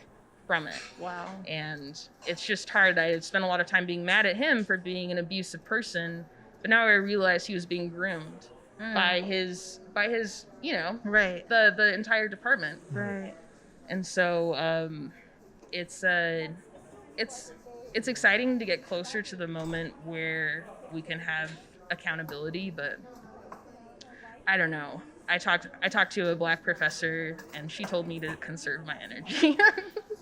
[SPEAKER 3] from it.
[SPEAKER 4] Wow.
[SPEAKER 3] And it's just hard. I had spent a lot of time being mad at him for being an abusive person, but now I realize he was being groomed by his, you know,
[SPEAKER 4] Right.
[SPEAKER 3] the entire department.
[SPEAKER 4] Right.
[SPEAKER 3] And so it's exciting to get closer to the moment where we can have accountability, but I don't know. I talked to a Black professor, and she told me to conserve my energy.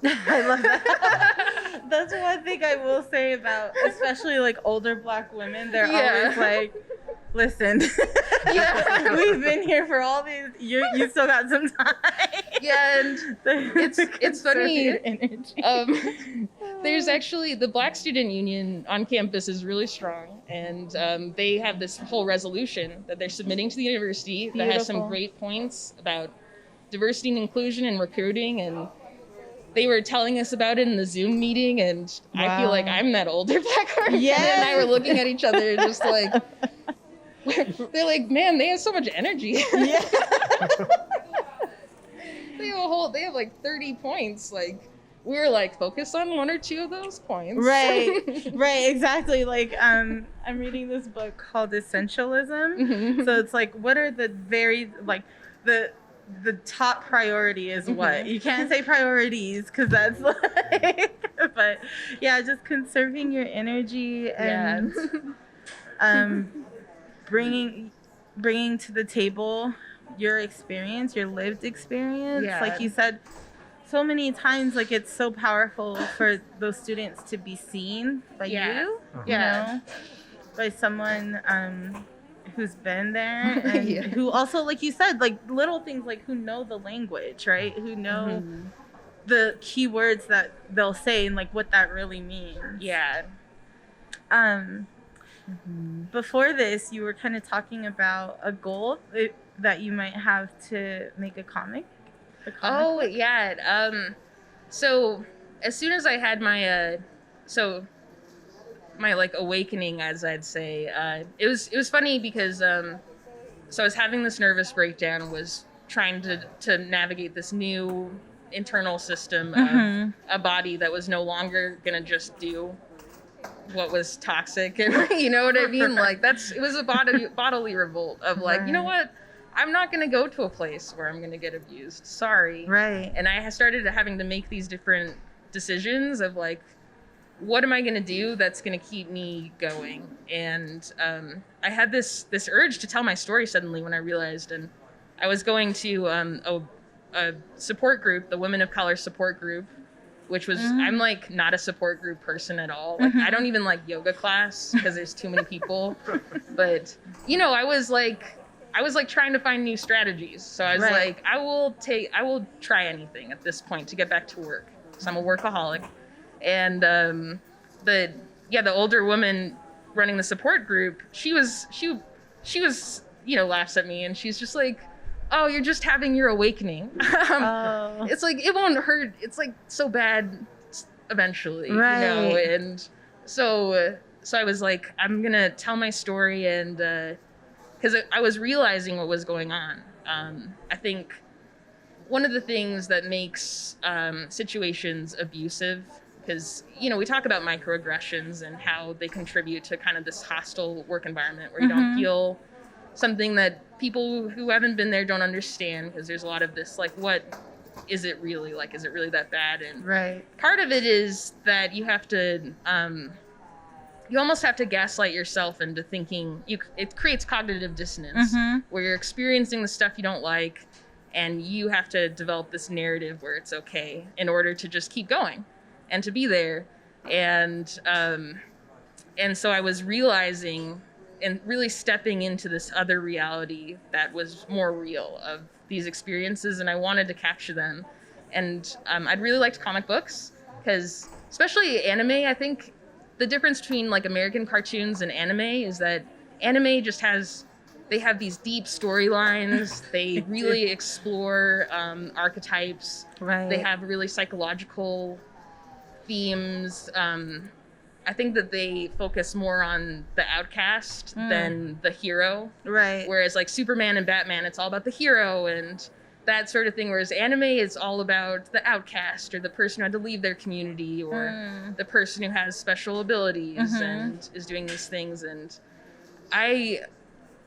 [SPEAKER 4] I love that. That's one thing I will say about, especially like older Black women. They're always like, listen, we've been here for all these. You still got some time.
[SPEAKER 3] Yeah, and it's funny.
[SPEAKER 4] Your energy.
[SPEAKER 3] There's actually the Black Student Union on campus is really strong, and they have this whole resolution that they're submitting to the university that has some great points about diversity and inclusion and recruiting, and they were telling us about it in the Zoom meeting, and I feel like I'm that older Black person.
[SPEAKER 4] Yes.
[SPEAKER 3] And I were looking at each other just like, they're like, man, they have so much energy.
[SPEAKER 4] Yeah.
[SPEAKER 3] They have like 30 points. Like, we're like focused on 1 or 2 of those points.
[SPEAKER 4] Right, exactly. Like, I'm reading this book called Essentialism. So it's like, what are the the top priority is what? You can't say priorities because that's like, but yeah, just conserving your energy and bringing to the table your experience, your lived experience.
[SPEAKER 3] Yeah.
[SPEAKER 4] Like you said so many times, like it's so powerful for those students to be seen by you know, by someone who's been there and who also, like you said, like little things like who know the language, right? Who know the key words that they'll say and like what that really means.
[SPEAKER 3] Yeah.
[SPEAKER 4] Before this, you were kind of talking about a goal that you might have to make a comic.
[SPEAKER 3] Oh,
[SPEAKER 4] book.
[SPEAKER 3] yeah. So as soon as I had my my like awakening, as I'd say, it was funny because so I was having this nervous breakdown, was trying to navigate this new internal system of a body that was no longer gonna just do what was toxic, and you know what I mean? Like it was a bodily revolt of like, you know what? I'm not going to go to a place where I'm going to get abused. Sorry.
[SPEAKER 4] Right.
[SPEAKER 3] And I started having to make these different decisions of like, what am I going to do that's going to keep me going? And I had this urge to tell my story suddenly when I realized, and I was going to a support group, the Women of Color support group, which was, I'm like not a support group person at all. Like I don't even like yoga class because there's too many people. But, you know, I was like trying to find new strategies. So I was like, I will try anything at this point to get back to work. So I'm a workaholic. And the older woman running the support group, she was, you know, laughs at me and she's just like, oh, you're just having your awakening. It's like, it won't hurt. It's like so bad eventually, you know? And so I was like, I'm going to tell my story and, because I was realizing what was going on. I think one of the things that makes situations abusive, because, you know, we talk about microaggressions and how they contribute to kind of this hostile work environment where you don't feel something that people who haven't been there don't understand, because there's a lot of this, like, what is it really? Like, is it really that bad? And part of it is that you have to... you almost have to gaslight yourself into thinking it creates cognitive dissonance where you're experiencing the stuff you don't like and you have to develop this narrative where it's okay in order to just keep going and to be there. And so I was realizing and really stepping into this other reality that was more real of these experiences, and I wanted to capture them. And I'd really liked comic books because, especially anime, I think the difference between like American cartoons and anime is that anime just they have these deep storylines. They really explore archetypes. They have really psychological themes. I think that they focus more on the outcast than the hero. Whereas like Superman and Batman, it's all about the hero and that sort of thing, whereas anime is all about the outcast or the person who had to leave their community or the person who has special abilities and is doing these things. And I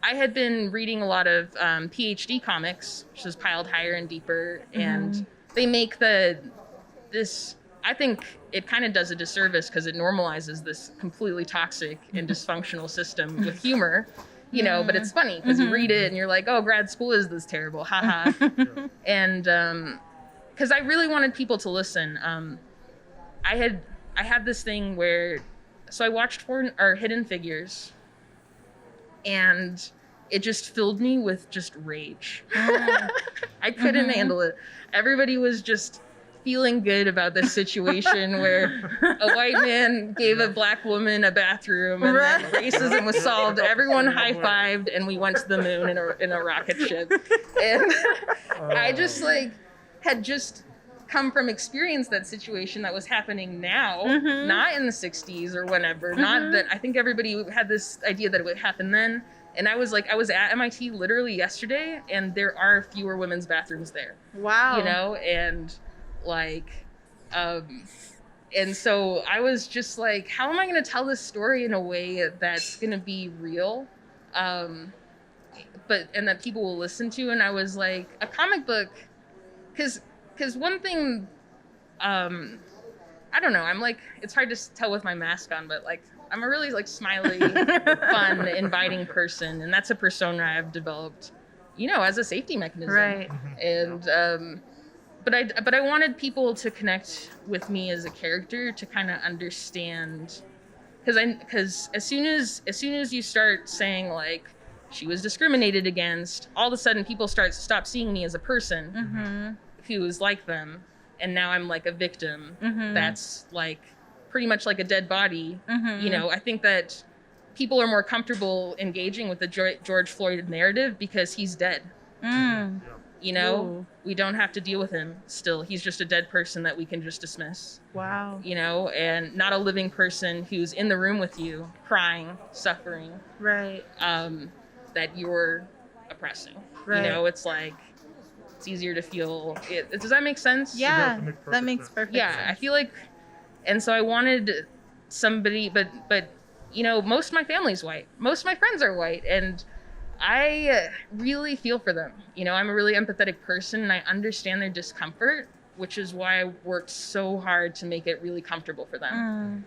[SPEAKER 3] had been reading a lot of PhD comics, which is Piled Higher and Deeper, and they make this, I think it kind of does a disservice because it normalizes this completely toxic and dysfunctional system with humor. You know, but it's funny because you read it and you're like, oh, grad school is this terrible, haha. And because I really wanted people to listen. I had this thing where, so I watched Hidden Figures, and it just filled me with just rage. I couldn't handle it. Everybody was just feeling good about this situation where a white man gave a black woman a bathroom and then racism was solved. Everyone high-fived and we went to the moon in a rocket ship. And I just like had just come from experience that situation that was happening now, not in the 60s or whenever, not that I think everybody had this idea that it would happen then. And I was at MIT literally yesterday and there are fewer women's bathrooms there. Wow. You know, and like, and so I was just like, how am I going to tell this story in a way that's going to be real? and that people will listen to. And I was like, a comic book, because one thing, I don't know, I'm like, it's hard to tell with my mask on, but like, I'm a really like smiley, fun, inviting person, and that's a persona I've developed, as a safety mechanism.
[SPEAKER 4] Right.
[SPEAKER 3] And but I wanted people to connect with me as a character, to kind of understand, because as soon as you start saying like she was discriminated against, all of a sudden people stop seeing me as a person who is like them, and now I'm like a victim that's like pretty much like a dead body. I think that people are more comfortable engaging with the George Floyd narrative because he's dead.
[SPEAKER 4] Ooh.
[SPEAKER 3] We don't have to deal with him still. He's just a dead person that we can just dismiss.
[SPEAKER 4] Wow.
[SPEAKER 3] And not a living person who's in the room with you, crying, suffering.
[SPEAKER 4] Right.
[SPEAKER 3] That you're oppressing.
[SPEAKER 4] Right.
[SPEAKER 3] It's like, it's easier to feel it. Does that make sense?
[SPEAKER 4] Yeah, that makes perfect sense.
[SPEAKER 3] Yeah, I feel like, and so I wanted somebody, but most of my family's white. Most of my friends are white, and I really feel for them. I'm a really empathetic person, and I understand their discomfort, which is why I worked so hard to make it really comfortable for them.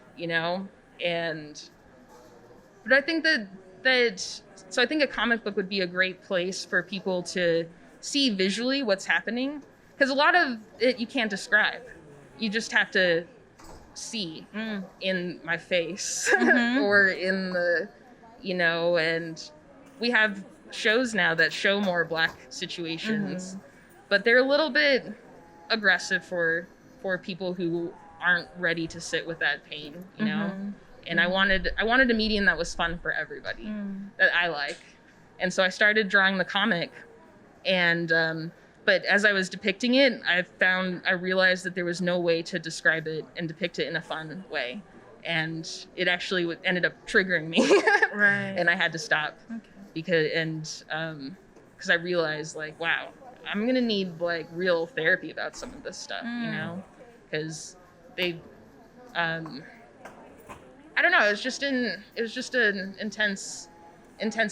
[SPEAKER 3] But I think so I think a comic book would be a great place for people to see visually what's happening, because a lot of it you can't describe. You just have to see in my face or in the, and we have shows now that show more Black situations, but they're a little bit aggressive for people who aren't ready to sit with that pain, and I wanted a medium that was fun for everybody, that I like. And so I started drawing the comic, and but as I was depicting it, I realized that there was no way to describe it and depict it in a fun way. And it actually ended up triggering me.
[SPEAKER 4] Right.
[SPEAKER 3] And I had to stop.
[SPEAKER 4] Okay.
[SPEAKER 3] Because I realized, like, wow, I'm going to need, like, real therapy about some of this stuff, Because they, I don't know, it was just an intense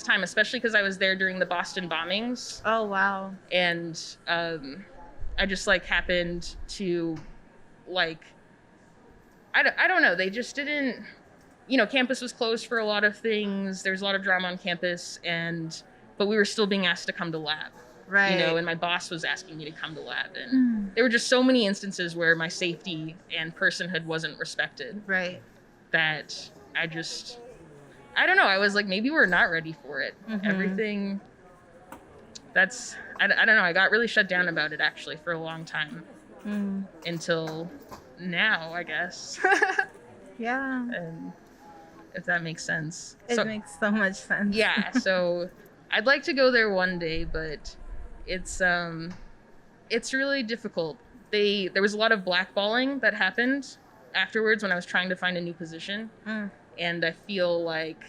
[SPEAKER 3] time, especially because I was there during the Boston bombings.
[SPEAKER 4] Oh, wow.
[SPEAKER 3] And I just like happened to like, I don't know, they just didn't, campus was closed for a lot of things. There's a lot of drama on campus, but we were still being asked to come to lab. Right. And my boss was asking me to come to lab, and there were just so many instances where my safety and personhood wasn't respected. Right. That I don't know. I was like, maybe we're not ready for it. Everything. I don't know. I got really shut down about it actually for a long time, until now, I guess. Yeah. And if that makes sense.
[SPEAKER 4] It makes so much sense.
[SPEAKER 3] Yeah. So I'd like to go there one day, but it's really difficult. There was a lot of blackballing that happened afterwards when I was trying to find a new position. And I feel like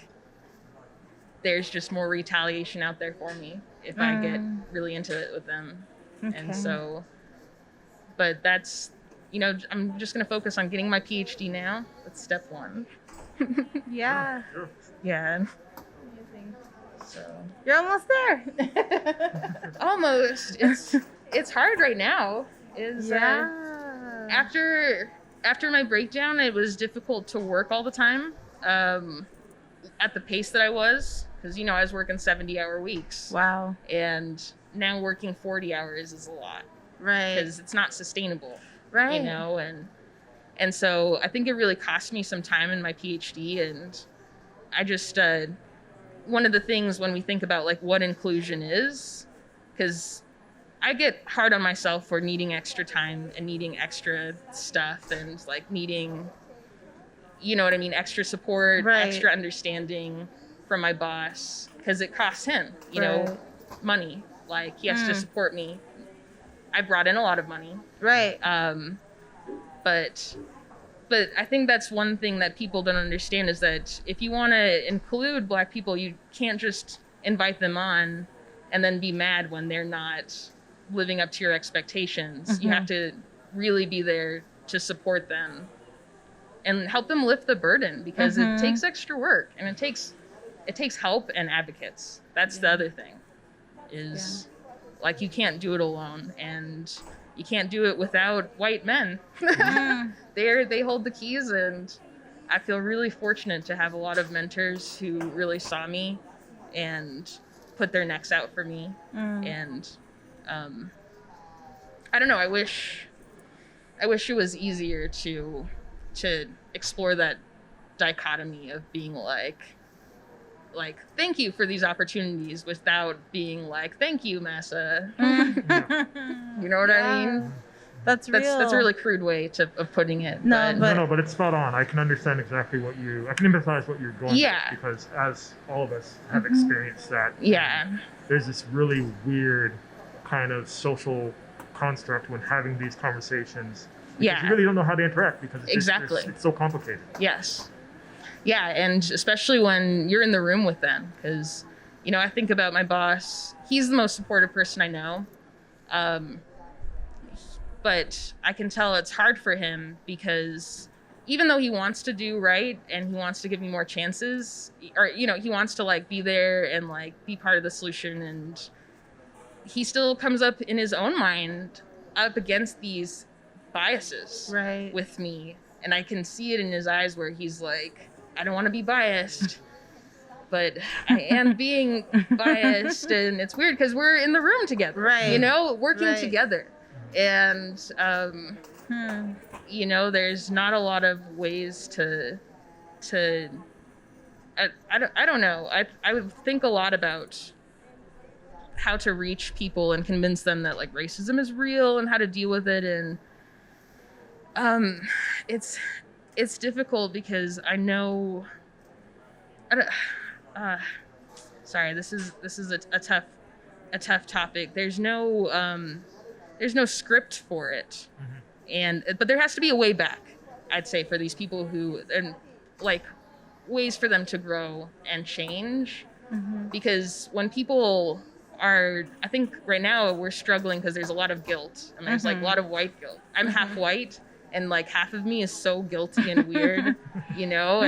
[SPEAKER 3] there's just more retaliation out there for me if I get really into it with them. Okay. And so, but that's, I'm just going to focus on getting my PhD now. That's step one.
[SPEAKER 4] Yeah.
[SPEAKER 3] Yeah.
[SPEAKER 4] Amazing.
[SPEAKER 3] So.
[SPEAKER 4] You're almost there.
[SPEAKER 3] Almost. It's hard right now. After my breakdown, it was difficult to work all the time. At the pace that I was, because I was working 70-hour weeks. Wow. And now working 40 hours is a lot. Right. Because it's not sustainable. Right. And so I think it really cost me some time in my PhD, and I just one of the things when we think about like what inclusion is, because I get hard on myself for needing extra time and needing extra stuff and like needing, extra support, extra understanding from my boss, because it costs him, money. Like he has to support me. I brought in a lot of money. Right. But I think that's one thing that people don't understand, is that if you want to include Black people, you can't just invite them on and then be mad when they're not living up to your expectations. You have to really be there to support them and help them lift the burden, because it takes extra work, and it it takes help and advocates. That's the other thing, is like you can't do it alone, and you can't do it without white men. They hold the keys, and I feel really fortunate to have a lot of mentors who really saw me and put their necks out for me. And I don't know, I wish it was easier to explore that dichotomy of being like thank you for these opportunities without being like thank you massa. You know what I mean?
[SPEAKER 4] That's real.
[SPEAKER 3] That's a really crude way of putting it.
[SPEAKER 4] No,
[SPEAKER 2] but it's spot on. I can understand exactly I can empathize what you're going through, because as all of us have experienced that, there's this really weird kind of social construct when having these conversations. You really don't know how to interact because it's it's so complicated.
[SPEAKER 3] Yes. Yeah, and especially when you're in the room with them, because, you know, I think about my boss. He's the most supportive person I know. But I can tell it's hard for him because even though he wants to do right and he wants to give me more chances, or, you know, he wants to like be there and like be part of the solution, and he still comes up in his own mind up against these biases with me. And I can see it in his eyes where he's like, I don't want to be biased, but I am being biased. And it's weird because we're in the room together, you know, working together. And, you know, there's not a lot of ways to I don't know. I would think a lot about how to reach people and convince them that like racism is real and how to deal with it. And, it's difficult because I know, sorry, this is a tough topic. There's no script for it. But there has to be a way back, I'd say, for these people who, and like ways for them to grow and change. Because when people are, I think right now we're struggling because there's a lot of guilt, and there's like a lot of white guilt. I'm half white, and like half of me is so guilty and weird, you know,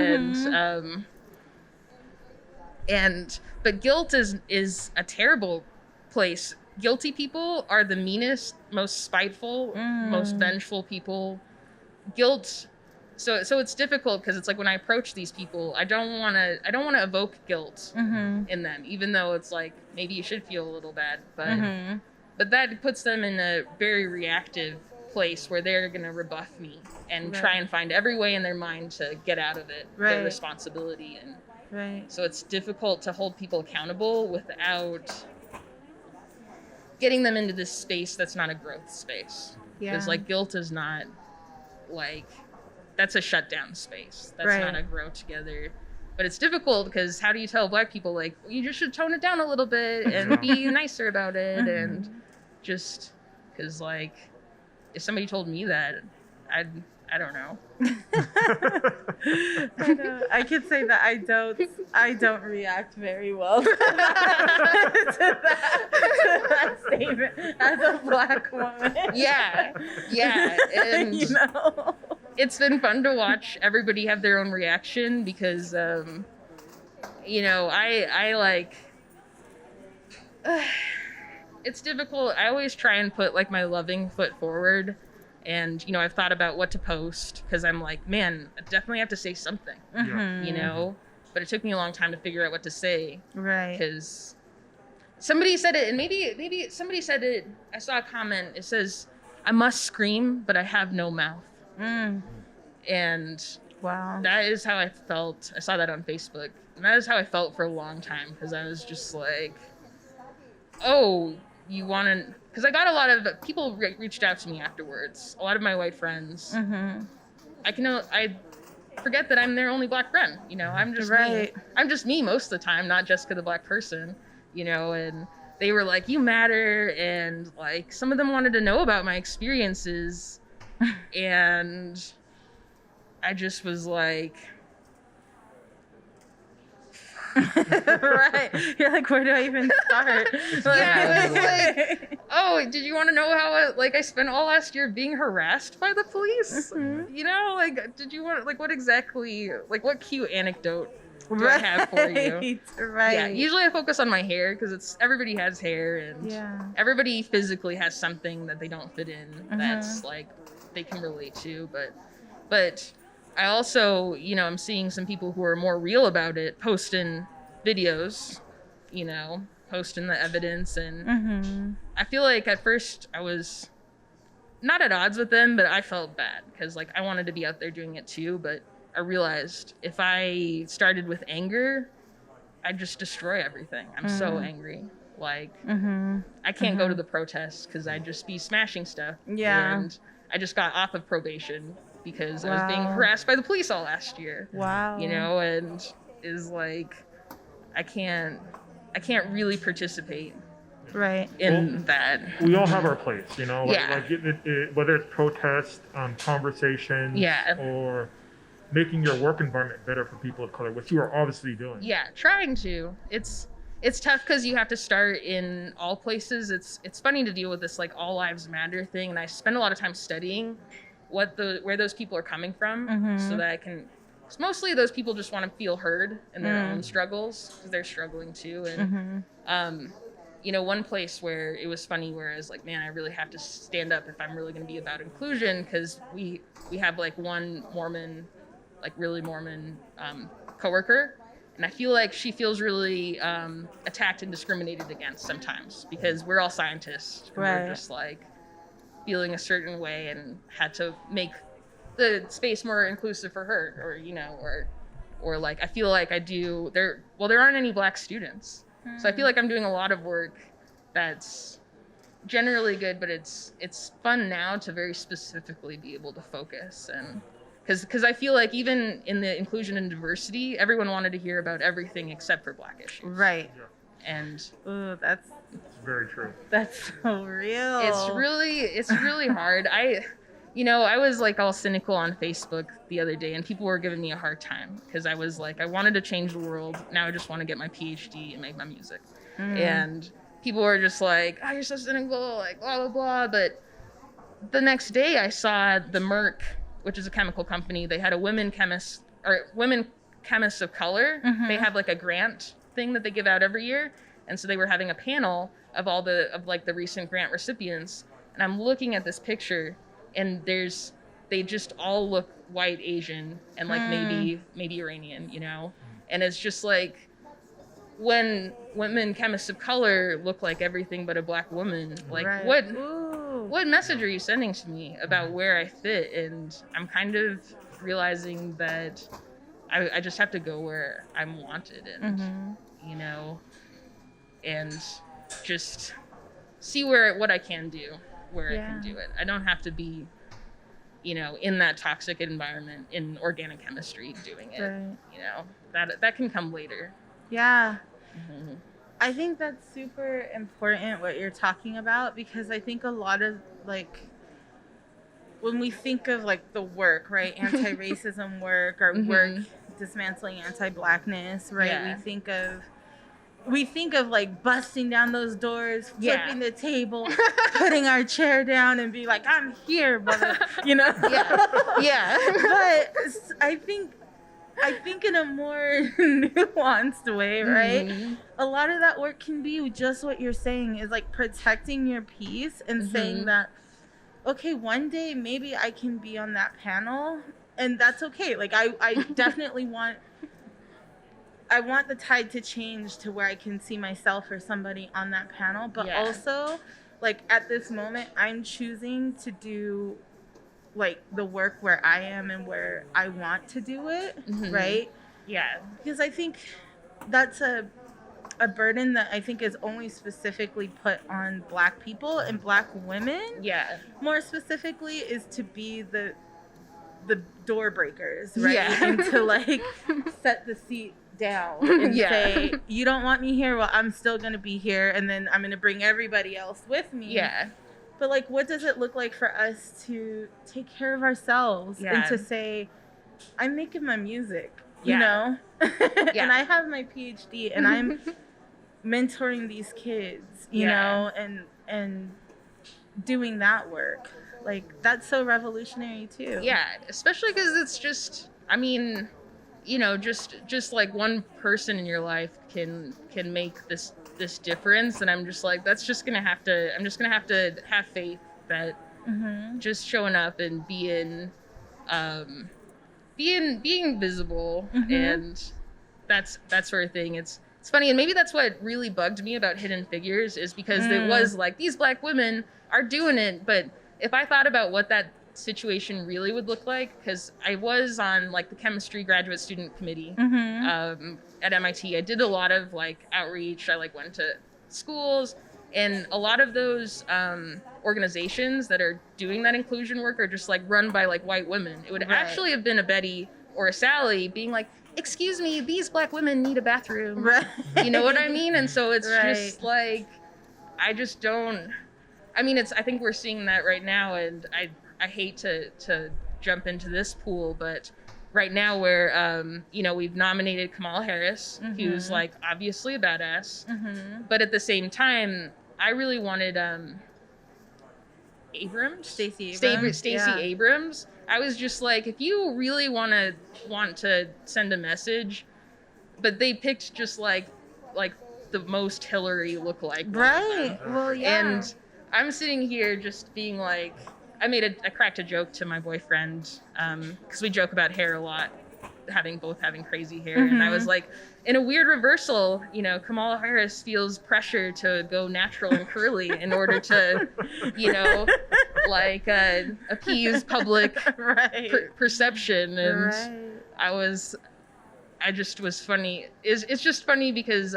[SPEAKER 3] but guilt is a terrible place. Guilty people are the meanest, most spiteful, most vengeful people. Guilt, so it's difficult because it's like when I approach these people, I don't want to evoke guilt in them, even though it's like maybe you should feel a little bad, but that puts them in a very reactive place where they're gonna rebuff me and try and find every way in their mind to get out of it, their responsibility, and so it's difficult to hold people accountable without getting them into this space that's not a growth space. Because like guilt is not like, that's a shutdown space. That's not a grow together. But it's difficult because how do you tell Black people like, you just should tone it down a little bit and be nicer about it, and just because like if somebody told me that, I don't know.
[SPEAKER 4] I could say that I don't react very well to that statement as a Black woman.
[SPEAKER 3] Yeah. And
[SPEAKER 4] you know,
[SPEAKER 3] it's been fun to watch everybody have their own reaction because, you know, I like, it's difficult. I always try and put like my loving foot forward. And, you know, I've thought about what to post because I'm like, man, I definitely have to say something, you know, but it took me a long time to figure out what to say. Because somebody said it, and maybe somebody said it. I saw a comment. It says, I must scream, but I have no mouth. And
[SPEAKER 4] wow,
[SPEAKER 3] that is how I felt. I saw that on Facebook. And that is how I felt for a long time because I was just like, oh, you want to... Because I got a lot of people reached out to me afterwards. A lot of my white friends. I forget that I'm their only Black friend. You know, I'm just me. I'm just me most of the time, not Jessica the Black person. You know, and they were like, "You matter," and like some of them wanted to know about my experiences, and I just was like.
[SPEAKER 4] You're like, where do I even start?
[SPEAKER 3] Yeah, it was like, oh, did you want to know how I spent all last year being harassed by the police? You know, like, did you want, like, what exactly, like, what cute anecdote do I have for you?
[SPEAKER 4] Right.
[SPEAKER 3] Yeah. Usually I focus on my hair because everybody has hair and everybody physically has something that they don't fit in that's like they can relate to. But I also, you know, I'm seeing some people who are more real about it, posting videos, you know, posting the evidence. And I feel like at first I was not at odds with them, but I felt bad because like I wanted to be out there doing it too. But I realized if I started with anger, I'd just destroy everything. I'm so angry. Like, I can't go to the protests because I'd just be smashing stuff.
[SPEAKER 4] Yeah.
[SPEAKER 3] And I just got off of probation because I was being harassed by the police all last year.
[SPEAKER 4] Wow.
[SPEAKER 3] You know, and is like, I can't really participate in that.
[SPEAKER 2] We all have our place, you know, like whether it's protest, conversations, or making your work environment better for people of color, which you are obviously doing.
[SPEAKER 3] Yeah, trying to. It's tough because you have to start in all places. It's funny to deal with this like all lives matter thing, and I spend a lot of time studying where those people are coming from, so that I can. Cause mostly those people just want to feel heard in their own struggles because they're struggling too, and you know, one place where it was funny where I was like, man, I really have to stand up if I'm really going to be about inclusion, because we have like one Mormon, like really Mormon coworker, and I feel like she feels really attacked and discriminated against sometimes because we're all scientists. And we're just like feeling a certain way and had to make the space more inclusive for her, or you know, or like I feel like I do there aren't any Black students. So I feel like I'm doing a lot of work that's generally good, but it's fun now to very specifically be able to focus, and because I feel like even in the inclusion and diversity, everyone wanted to hear about everything except for Black issues.
[SPEAKER 4] Right.
[SPEAKER 2] Yeah.
[SPEAKER 3] And
[SPEAKER 4] that's
[SPEAKER 2] very true.
[SPEAKER 4] That's so real.
[SPEAKER 3] It's really hard. I was like all cynical on Facebook the other day, and people were giving me a hard time because I was like, I wanted to change the world. Now I just want to get my PhD and make my music. And people were just like, oh, you're so cynical, like blah, blah, blah. But the next day I saw the Merck, which is a chemical company. They had a women chemists of color. They have like a grant thing that they give out every year. And so they were having a panel of the recent grant recipients. And I'm looking at this picture, and they just all look white, Asian, and like maybe Iranian, you know? And it's just like, when women chemists of color look like everything but a Black woman, like what message are you sending to me about where I fit? And I'm kind of realizing that I just have to go where I'm wanted, and you know, and just see what I can do, where I can do it. I don't have to be, you know, in that toxic environment in organic chemistry doing it. Right. You know, that can come later.
[SPEAKER 4] Yeah. I think that's super important what you're talking about, because I think a lot of like when we think of like the work, right, anti-racism work or work dismantling anti-Blackness, right? Yeah. We think of like busting down those doors, flipping the table, putting our chair down and be like, I'm here, brother, you know? Yeah. But I think in a more nuanced way, right? A lot of that work can be just what you're saying, is like protecting your peace and saying that, okay, one day maybe I can be on that panel, and that's okay. Like I definitely want the tide to change to where I can see myself or somebody on that panel, but also like at this moment I'm choosing to do like the work where I am and where I want to do it, right? Yeah. Because I think that's a burden that I think is only specifically put on Black people and Black women. Yeah. More specifically is to be the door breakers, right? Yeah. And to like set the seat down and say, you don't want me here, well, I'm still going to be here, and then I'm going to bring everybody else with me. Yeah. But like, what does it look like for us to take care of ourselves and to say, I'm making my music, you know? And I have my PhD and I'm mentoring these kids, you know, and doing that work. Like, that's so revolutionary too.
[SPEAKER 3] Yeah, especially because it's just, I mean, just like one person in your life can make this difference. And I'm just like, I'm just gonna have to have faith that just showing up and being visible and that sort of thing. It's funny, and maybe that's what really bugged me about Hidden Figures, is because it was like, these Black women are doing it, but if I thought about what that situation really would look like, because I was on like the chemistry graduate student committee at MIT. I did a lot of like outreach. I like went to schools, and a lot of those organizations that are doing that inclusion work are just like run by like white women. It would actually have been a Betty or a Sally being like, excuse me, these Black women need a bathroom. You know what I mean? And so it's just like, I just don't, I mean, I think we're seeing that right now, and I hate to jump into this pool, but right now where, we've nominated Kamala Harris, who's like obviously a badass, but at the same time, I really wanted Stacey Abrams. I was just like, if you really want to send a message, but they picked just like the most Hillary lookalike.
[SPEAKER 4] Right. Well, yeah.
[SPEAKER 3] And I'm sitting here just being like, I cracked a joke to my boyfriend, because we joke about hair a lot, both having crazy hair. And I was like, in a weird reversal, Kamala Harris feels pressure to go natural and curly in order to, appease public perception. And I just was funny. It's just funny because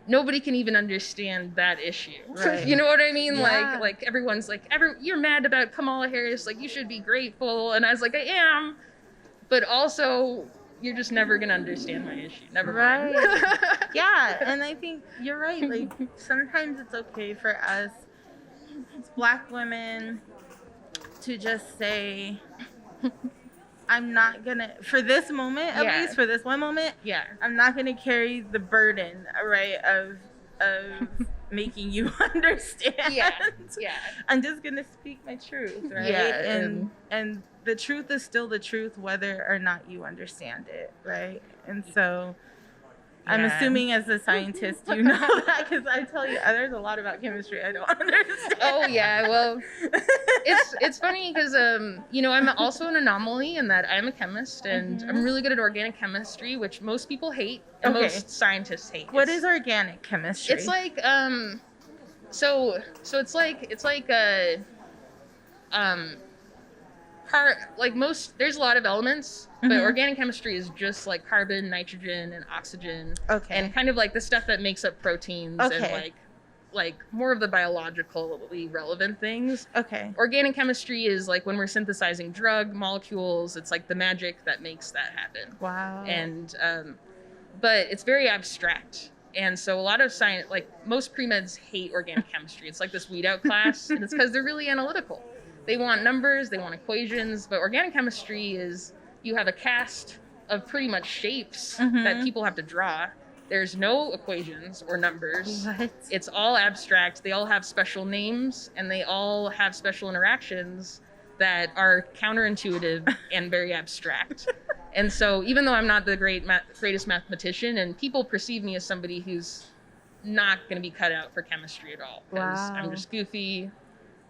[SPEAKER 3] nobody can even understand that issue. Right. You know what I mean? Yeah. Like everyone's like, you're mad about Kamala Harris, like you should be grateful. And I was like, I am, but also you're just never gonna understand my issue. Never mind.
[SPEAKER 4] Yeah, and I think you're right. Like sometimes it's okay for us as Black women to just say, I'm not gonna, for this moment, at least for this one moment, I'm not gonna carry the burden, right, of making you understand. I'm just gonna speak my truth, right? And the truth is still the truth, whether or not you understand it, right? And so I'm assuming as a scientist, you know that, because I tell you, there's a lot about chemistry I don't understand.
[SPEAKER 3] Oh yeah, well, it's funny because I'm also an anomaly in that I'm a chemist, and I'm really good at organic chemistry, which most people hate and most scientists hate.
[SPEAKER 4] What is organic chemistry?
[SPEAKER 3] It's like so it's like there's a lot of elements, but organic chemistry is just like carbon, nitrogen, and oxygen, and kind of like the stuff that makes up proteins and like more of the biologically relevant things. Organic chemistry is like when we're synthesizing drug molecules. It's like the magic that makes that happen.
[SPEAKER 4] Wow.
[SPEAKER 3] And but it's very abstract. And so a lot of science, like most pre-meds hate organic chemistry. It's like this weed out class, and it's because they're really analytical. They want numbers, they want equations, but organic chemistry is, you have a cast of pretty much shapes that people have to draw. There's no equations or numbers.
[SPEAKER 4] What?
[SPEAKER 3] It's all abstract. They all have special names, and they all have special interactions that are counterintuitive and very abstract. And so even though I'm not the greatest mathematician, and people perceive me as somebody who's not going to be cut out for chemistry at all, because I'm just goofy.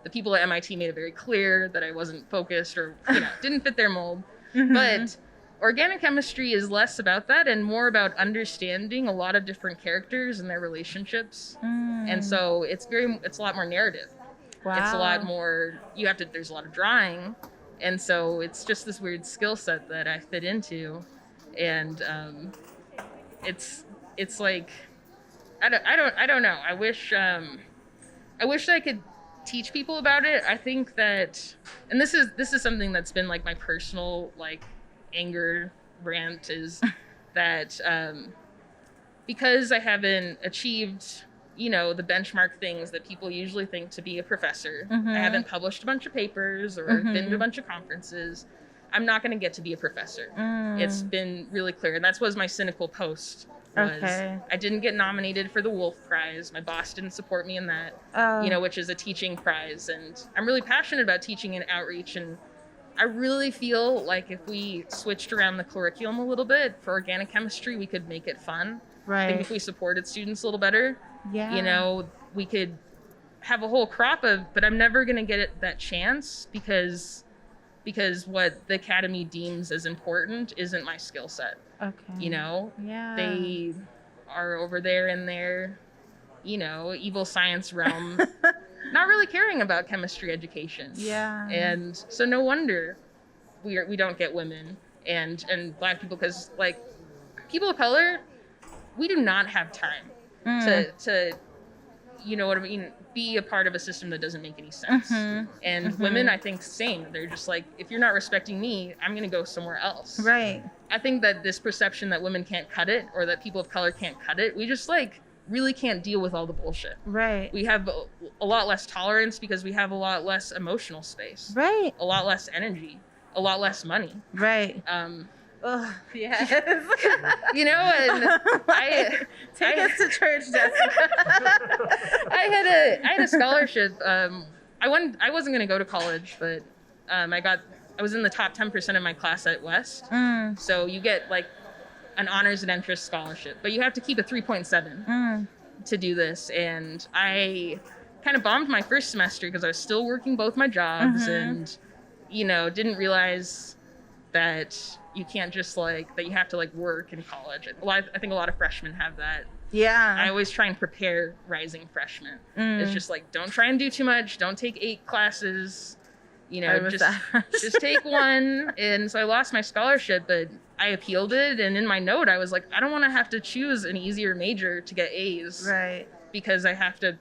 [SPEAKER 3] The people at MIT made it very clear that I wasn't focused or didn't fit their mold. But organic chemistry is less about that and more about understanding a lot of different characters and their relationships. And so it's a lot more narrative. It's a lot more, there's a lot of drawing. And so it's just this weird skill set that I fit into. And it's like, I don't know. I wish that I could teach people about it. I think that, and this is something that's been like my personal like anger rant, is that because I haven't achieved the benchmark things that people usually think to be a professor, I haven't published a bunch of papers or been to a bunch of conferences, I'm not going to get to be a professor. It's been really clear, and that was my cynical post. I didn't get nominated for the Wolf Prize. My boss didn't support me in that, which is a teaching prize. And I'm really passionate about teaching and outreach and I really feel like if we switched around the curriculum a little bit for organic chemistry, we could make it fun.
[SPEAKER 4] Right.
[SPEAKER 3] I think if we supported students a little better, we could have a whole crop of, but I'm never going to get that chance because what the academy deems as important isn't my skill set.
[SPEAKER 4] Okay.
[SPEAKER 3] They are over there in their, evil science realm, not really caring about chemistry education.
[SPEAKER 4] Yeah.
[SPEAKER 3] And so no wonder we don't get women and Black people, because like people of color, we do not have time to be a part of a system that doesn't make any sense. And women, I think, same. They're just like, if you're not respecting me, I'm going to go somewhere else.
[SPEAKER 4] Right.
[SPEAKER 3] I think that this perception that women can't cut it or that people of color can't cut it, we just like really can't deal with all the bullshit.
[SPEAKER 4] Right.
[SPEAKER 3] We have a lot less tolerance because we have a lot less emotional space.
[SPEAKER 4] Right.
[SPEAKER 3] A lot less energy, a lot less money.
[SPEAKER 4] Right. Oh, yes.
[SPEAKER 3] And
[SPEAKER 4] take us to church, Jessica.
[SPEAKER 3] I had a scholarship. I wasn't gonna go to college, but I was in the top 10% of my class at West. So you get like an honors and interest scholarship, but you have to keep a 3.7 to do this. And I kind of bombed my first semester because I was still working both my jobs and didn't realize that you can't just that you have to work in college. I think a lot of freshmen have that.
[SPEAKER 4] Yeah.
[SPEAKER 3] I always try and prepare rising freshmen. It's just don't try and do too much. Don't take 8 classes. Just take one. And so I lost my scholarship, but I appealed it. And in my note, I was like, I don't want to have to choose an easier major to get A's.
[SPEAKER 4] Right.
[SPEAKER 3] Because I have to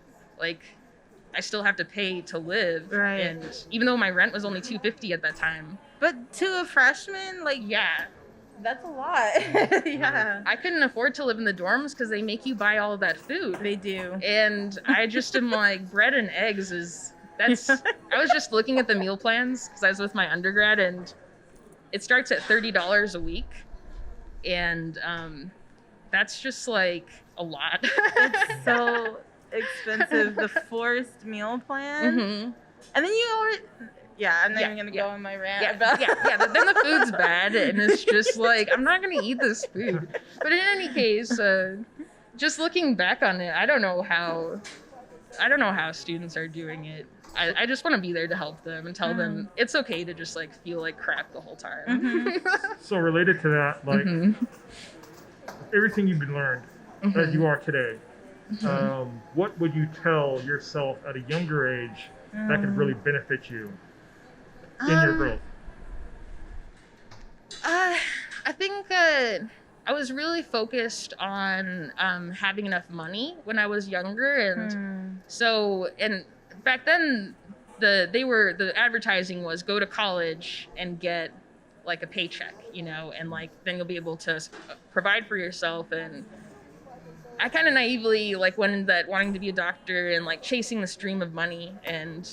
[SPEAKER 3] I still have to pay to live.
[SPEAKER 4] Right.
[SPEAKER 3] And even though my rent was only $250 at that time.
[SPEAKER 4] But to a freshman, that's a lot. Yeah.
[SPEAKER 3] I couldn't afford to live in the dorms because they make you buy all of that food.
[SPEAKER 4] They do.
[SPEAKER 3] And I just am bread and eggs I was just looking at the meal plans because I was with my undergrad, and it starts at $30 a week. And that's just a lot.
[SPEAKER 4] It's so expensive, the forced meal plan. And then you already... Yeah, I'm not even going to go on my rant about
[SPEAKER 3] then the food's bad, and it's just I'm not going to eat this food. But in any case, just looking back on it, I don't know how students are doing it. I just want to be there to help them and tell them it's okay to just feel like crap the whole time.
[SPEAKER 2] So related to that, everything you've been learned as you are today, what would you tell yourself at a younger age that could really benefit you in your growth?
[SPEAKER 3] I think I was really focused on having enough money when I was younger, and back then the advertising was go to college and get a paycheck, and then you'll be able to provide for yourself. And I kind of naively went into that wanting to be a doctor and chasing this dream of money, and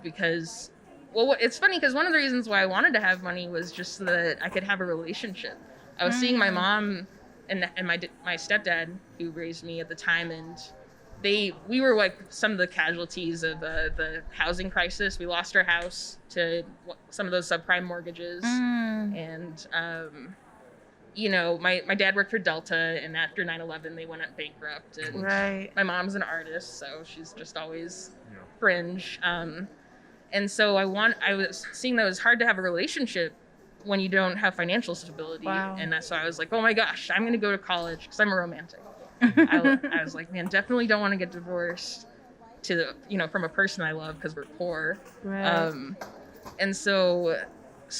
[SPEAKER 3] because it's funny because one of the reasons why I wanted to have money was just so that I could have a relationship. I was seeing my mom and my stepdad, who raised me at the time, and we were some of the casualties of the housing crisis. We lost our house to some of those subprime mortgages, and my dad worked for Delta, and after 9/11 they went bankrupt. And my mom's an artist, so she's just always fringe. And so I was seeing that it was hard to have a relationship when you don't have financial stability. Wow. And so I was like, oh my gosh, I'm going to go to college because I'm a romantic. I was like, man, definitely don't want to get divorced from a person I love because we're poor.
[SPEAKER 4] Right.
[SPEAKER 3] And so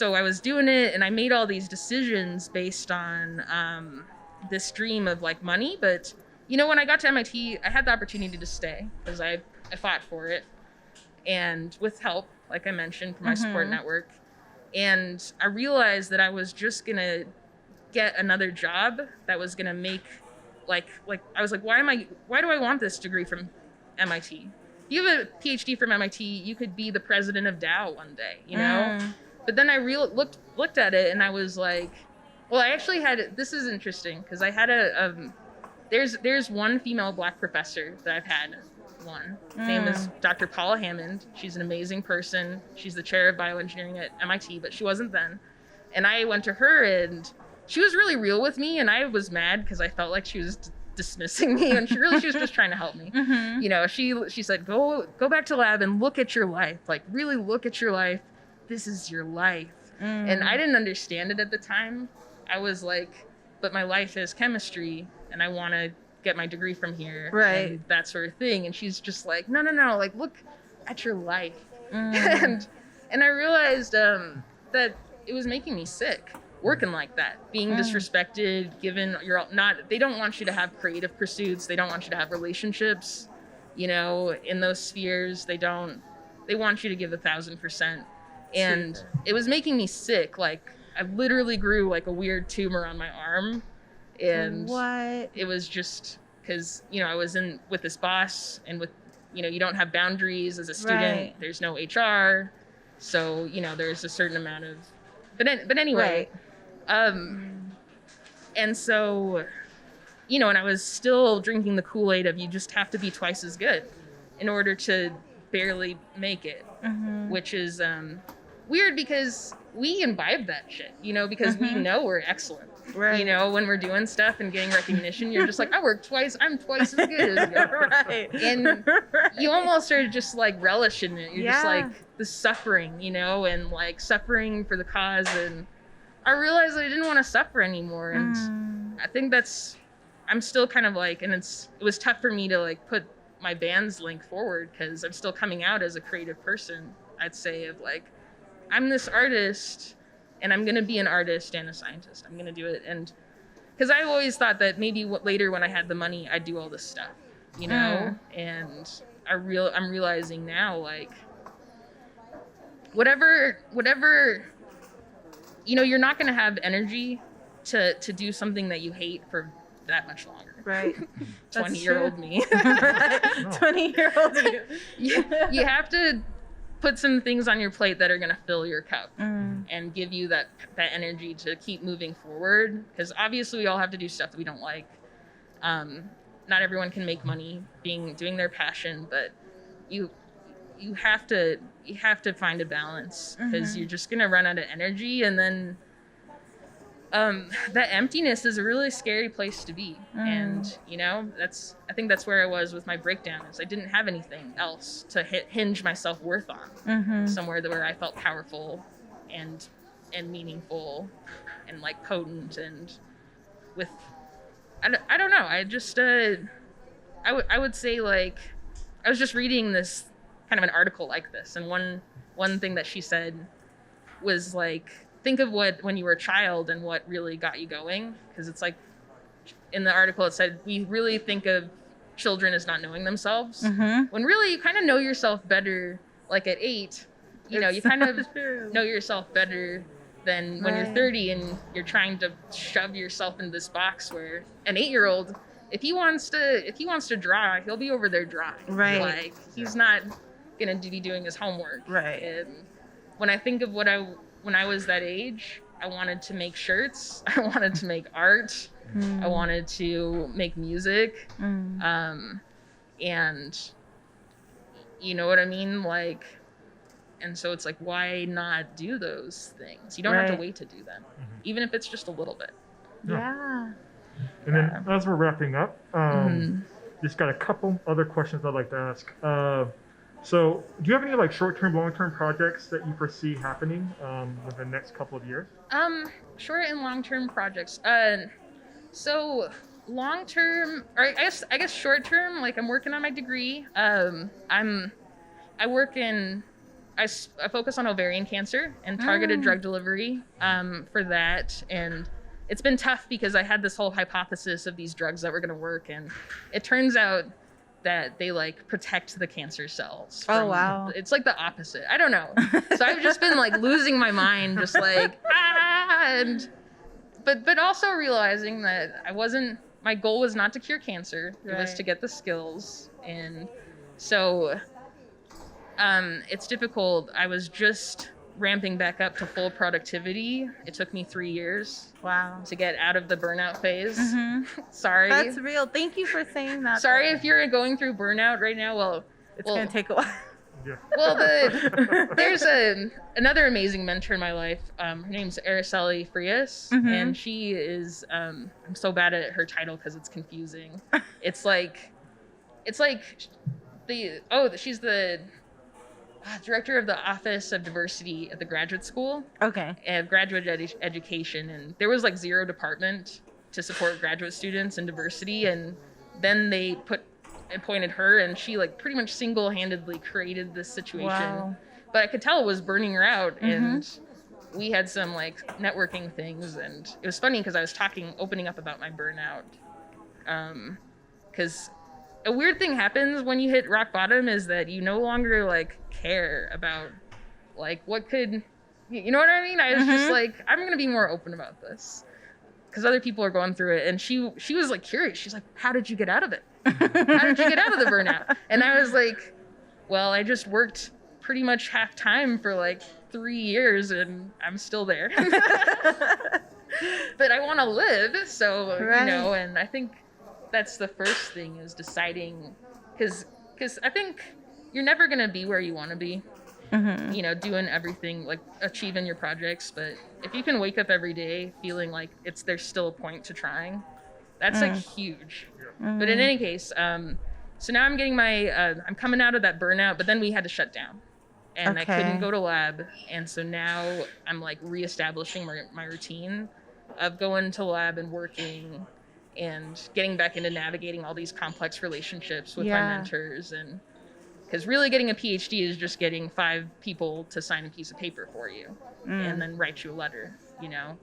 [SPEAKER 3] I was doing it, and I made all these decisions based on this dream of money. But when I got to MIT, I had the opportunity to stay because I fought for it, and with help, like I mentioned, from my support network. And I realized that I was just gonna get another job that was gonna make I was like, why do I want this degree from MIT? You have a PhD from MIT, you could be the president of Dow one day, But then I looked at it, and I was like, well, I actually this is interesting because I had there's one female Black professor that I've had one. Her name is Dr. Paula Hammond. She's an amazing person. She's the chair of bioengineering at MIT, but she wasn't then. And I went to her, and she was really real with me, and I was mad because I felt like she was dismissing me, and she was just trying to help me. You know, she said, go back to lab and look at your life. Like, really look at your life. This is your life. And I didn't understand it at the time. I was like, but my life is chemistry, and I want to get my degree from here, and that sort of thing. And she's just like, no, like, look at your life. And I realized that it was making me sick, working like that, being disrespected, they don't want you to have creative pursuits, they don't want you to have relationships, you know, in those spheres. They want you to give 1,000%. And it was making me sick. Like, I literally grew like a weird tumor on my arm. And it was just because, you know, I was with this boss, and with, you know, you don't have boundaries as a student. There's no HR. So, you know, there's a certain amount of, but anyway, and so, you know, and I was still drinking the Kool-Aid of you just have to be twice as good in order to barely make it, which is weird because we imbibe that shit, you know, because we know we're excellent. You know, when we're doing stuff and getting recognition, you're just like, I'm twice as good as you. And you almost are just like relishing it. You're just like the suffering, you know, and like suffering for the cause. And I realized I didn't want to suffer anymore. And I think I'm still kind of like, and it was tough for me to like put my band's link forward because I'm still coming out as a creative person, I'd say, of like, I'm this artist, and I'm going to be an artist and a scientist. I'm going to do it. And because I always thought that maybe later when I had the money, I'd do all this stuff, you know? And I'm realizing now, like, whatever, you know, you're not going to have energy to do something that you hate for that much longer. 20-year-old me.
[SPEAKER 4] 20-year-old you.
[SPEAKER 3] You have to put some things on your plate that are going to fill your cup and give you that energy to keep moving forward. Because obviously we all have to do stuff that we don't like. Not everyone can make money doing their passion, but you have to find a balance, because you're just going to run out of energy. And then that emptiness is a really scary place to be. And, you know, I think that's where I was with my breakdown, is I didn't have anything else to hinge my self-worth on. Somewhere where I felt powerful and meaningful and like potent, and with, I don't know. I just, I would say, like, I was just reading this kind of an article like this. And one thing that she said was like, think of when you were a child and what really got you going. Because it's like, in the article it said, we really think of children as not knowing themselves, when really you kind of know yourself better. Like at 8, you know, you kind of know yourself better than when you're 30 and you're trying to shove yourself in this box where an 8-year-old, if he wants to draw, he'll be over there drawing. Like, he's not gonna be doing his homework. And when I think of when I was that age, I wanted to make shirts. I wanted to make art. I wanted to make music. And you know what I mean? Like, and so it's like, why not do those things? You don't have to wait to do them, even if it's just a little bit.
[SPEAKER 2] And then as we're wrapping up, just got a couple other questions I'd like to ask. So do you have any like short-term, long-term projects that you foresee happening within the next couple of years?
[SPEAKER 3] Short and long-term projects. So long-term, or I guess short-term, like I'm working on my degree. I focus on ovarian cancer and targeted drug delivery for that. And it's been tough because I had this whole hypothesis of these drugs that were going to work. And it turns out that they like protect the cancer cells. It's like the opposite. I don't know. So I've just been like losing my mind, just like, but also realizing that my goal was not to cure cancer. It was to get the skills. And so it's difficult. I was just ramping back up to full productivity. It took me 3 years.
[SPEAKER 4] Wow.
[SPEAKER 3] To get out of the burnout phase.
[SPEAKER 4] Mm-hmm.
[SPEAKER 3] Sorry.
[SPEAKER 4] That's real. Thank you for saying that.
[SPEAKER 3] Sorry if you're going through burnout right now. Well,
[SPEAKER 4] it's going to take a while.
[SPEAKER 2] Yeah.
[SPEAKER 3] Well, there's another amazing mentor in my life. Her name's Reyes,
[SPEAKER 4] mm-hmm.
[SPEAKER 3] and she is. I'm so bad at her title because it's confusing. It's like she's the director of the Office of Diversity at the graduate school.
[SPEAKER 4] Okay.
[SPEAKER 3] And graduate education, and there was like 0 department to support graduate students in diversity, and then they appointed her, and she like pretty much single-handedly created this situation.
[SPEAKER 4] Wow.
[SPEAKER 3] But I could tell it was burning her out,
[SPEAKER 4] mm-hmm.
[SPEAKER 3] and we had some like networking things, and it was funny because I was opening up about my burnout, because a weird thing happens when you hit rock bottom is that you no longer like care about like what could, you know what I mean? I was just like, I'm gonna be more open about this because other people are going through it. And she was like curious. She's like, how did you get out of it? How did you get out of the burnout? And I was like, well, I just worked pretty much half time for like 3 years and I'm still there. But I want to live, so
[SPEAKER 4] right.
[SPEAKER 3] You know, and I think that's the first thing is deciding, because I think you're never going to be where you want to be,
[SPEAKER 4] mm-hmm.
[SPEAKER 3] you know, doing everything, like achieving your projects. But if you can wake up every day feeling like there's still a point to trying, that's like huge.
[SPEAKER 4] Mm-hmm.
[SPEAKER 3] But in any case, so now I'm getting I'm coming out of that burnout, but then we had to shut down. And
[SPEAKER 4] okay.
[SPEAKER 3] I couldn't go to lab. And so now I'm like reestablishing my routine of going to lab and working and getting back into navigating all these complex relationships with my mentors. And because really getting a PhD is just getting 5 people to sign a piece of paper for you and then write you a letter, you know,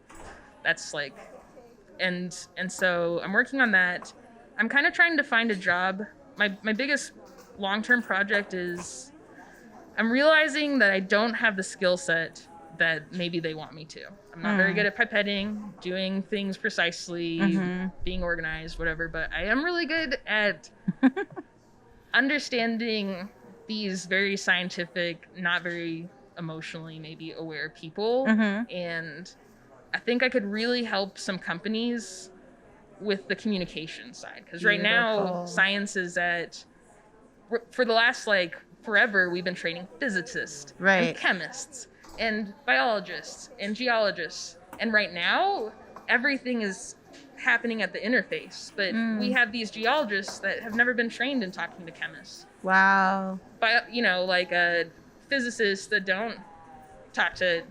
[SPEAKER 3] that's like, and so I'm working on that. I'm kind of trying to find a job. My biggest long-term project is I'm realizing that I don't have the skill set that maybe they want me to. I'm not very good at pipetting, doing things precisely, being organized, whatever, but I am really good at understanding these very scientific, not very emotionally maybe aware people. And I think I could really help some companies with the communication side. Because right now, science is for the last like forever, we've been training physicists and chemists and biologists and geologists. And right now, everything is happening at the interface. But we have these geologists that have never been trained in talking to chemists.
[SPEAKER 4] Wow.
[SPEAKER 3] You know, like physicists that don't talk to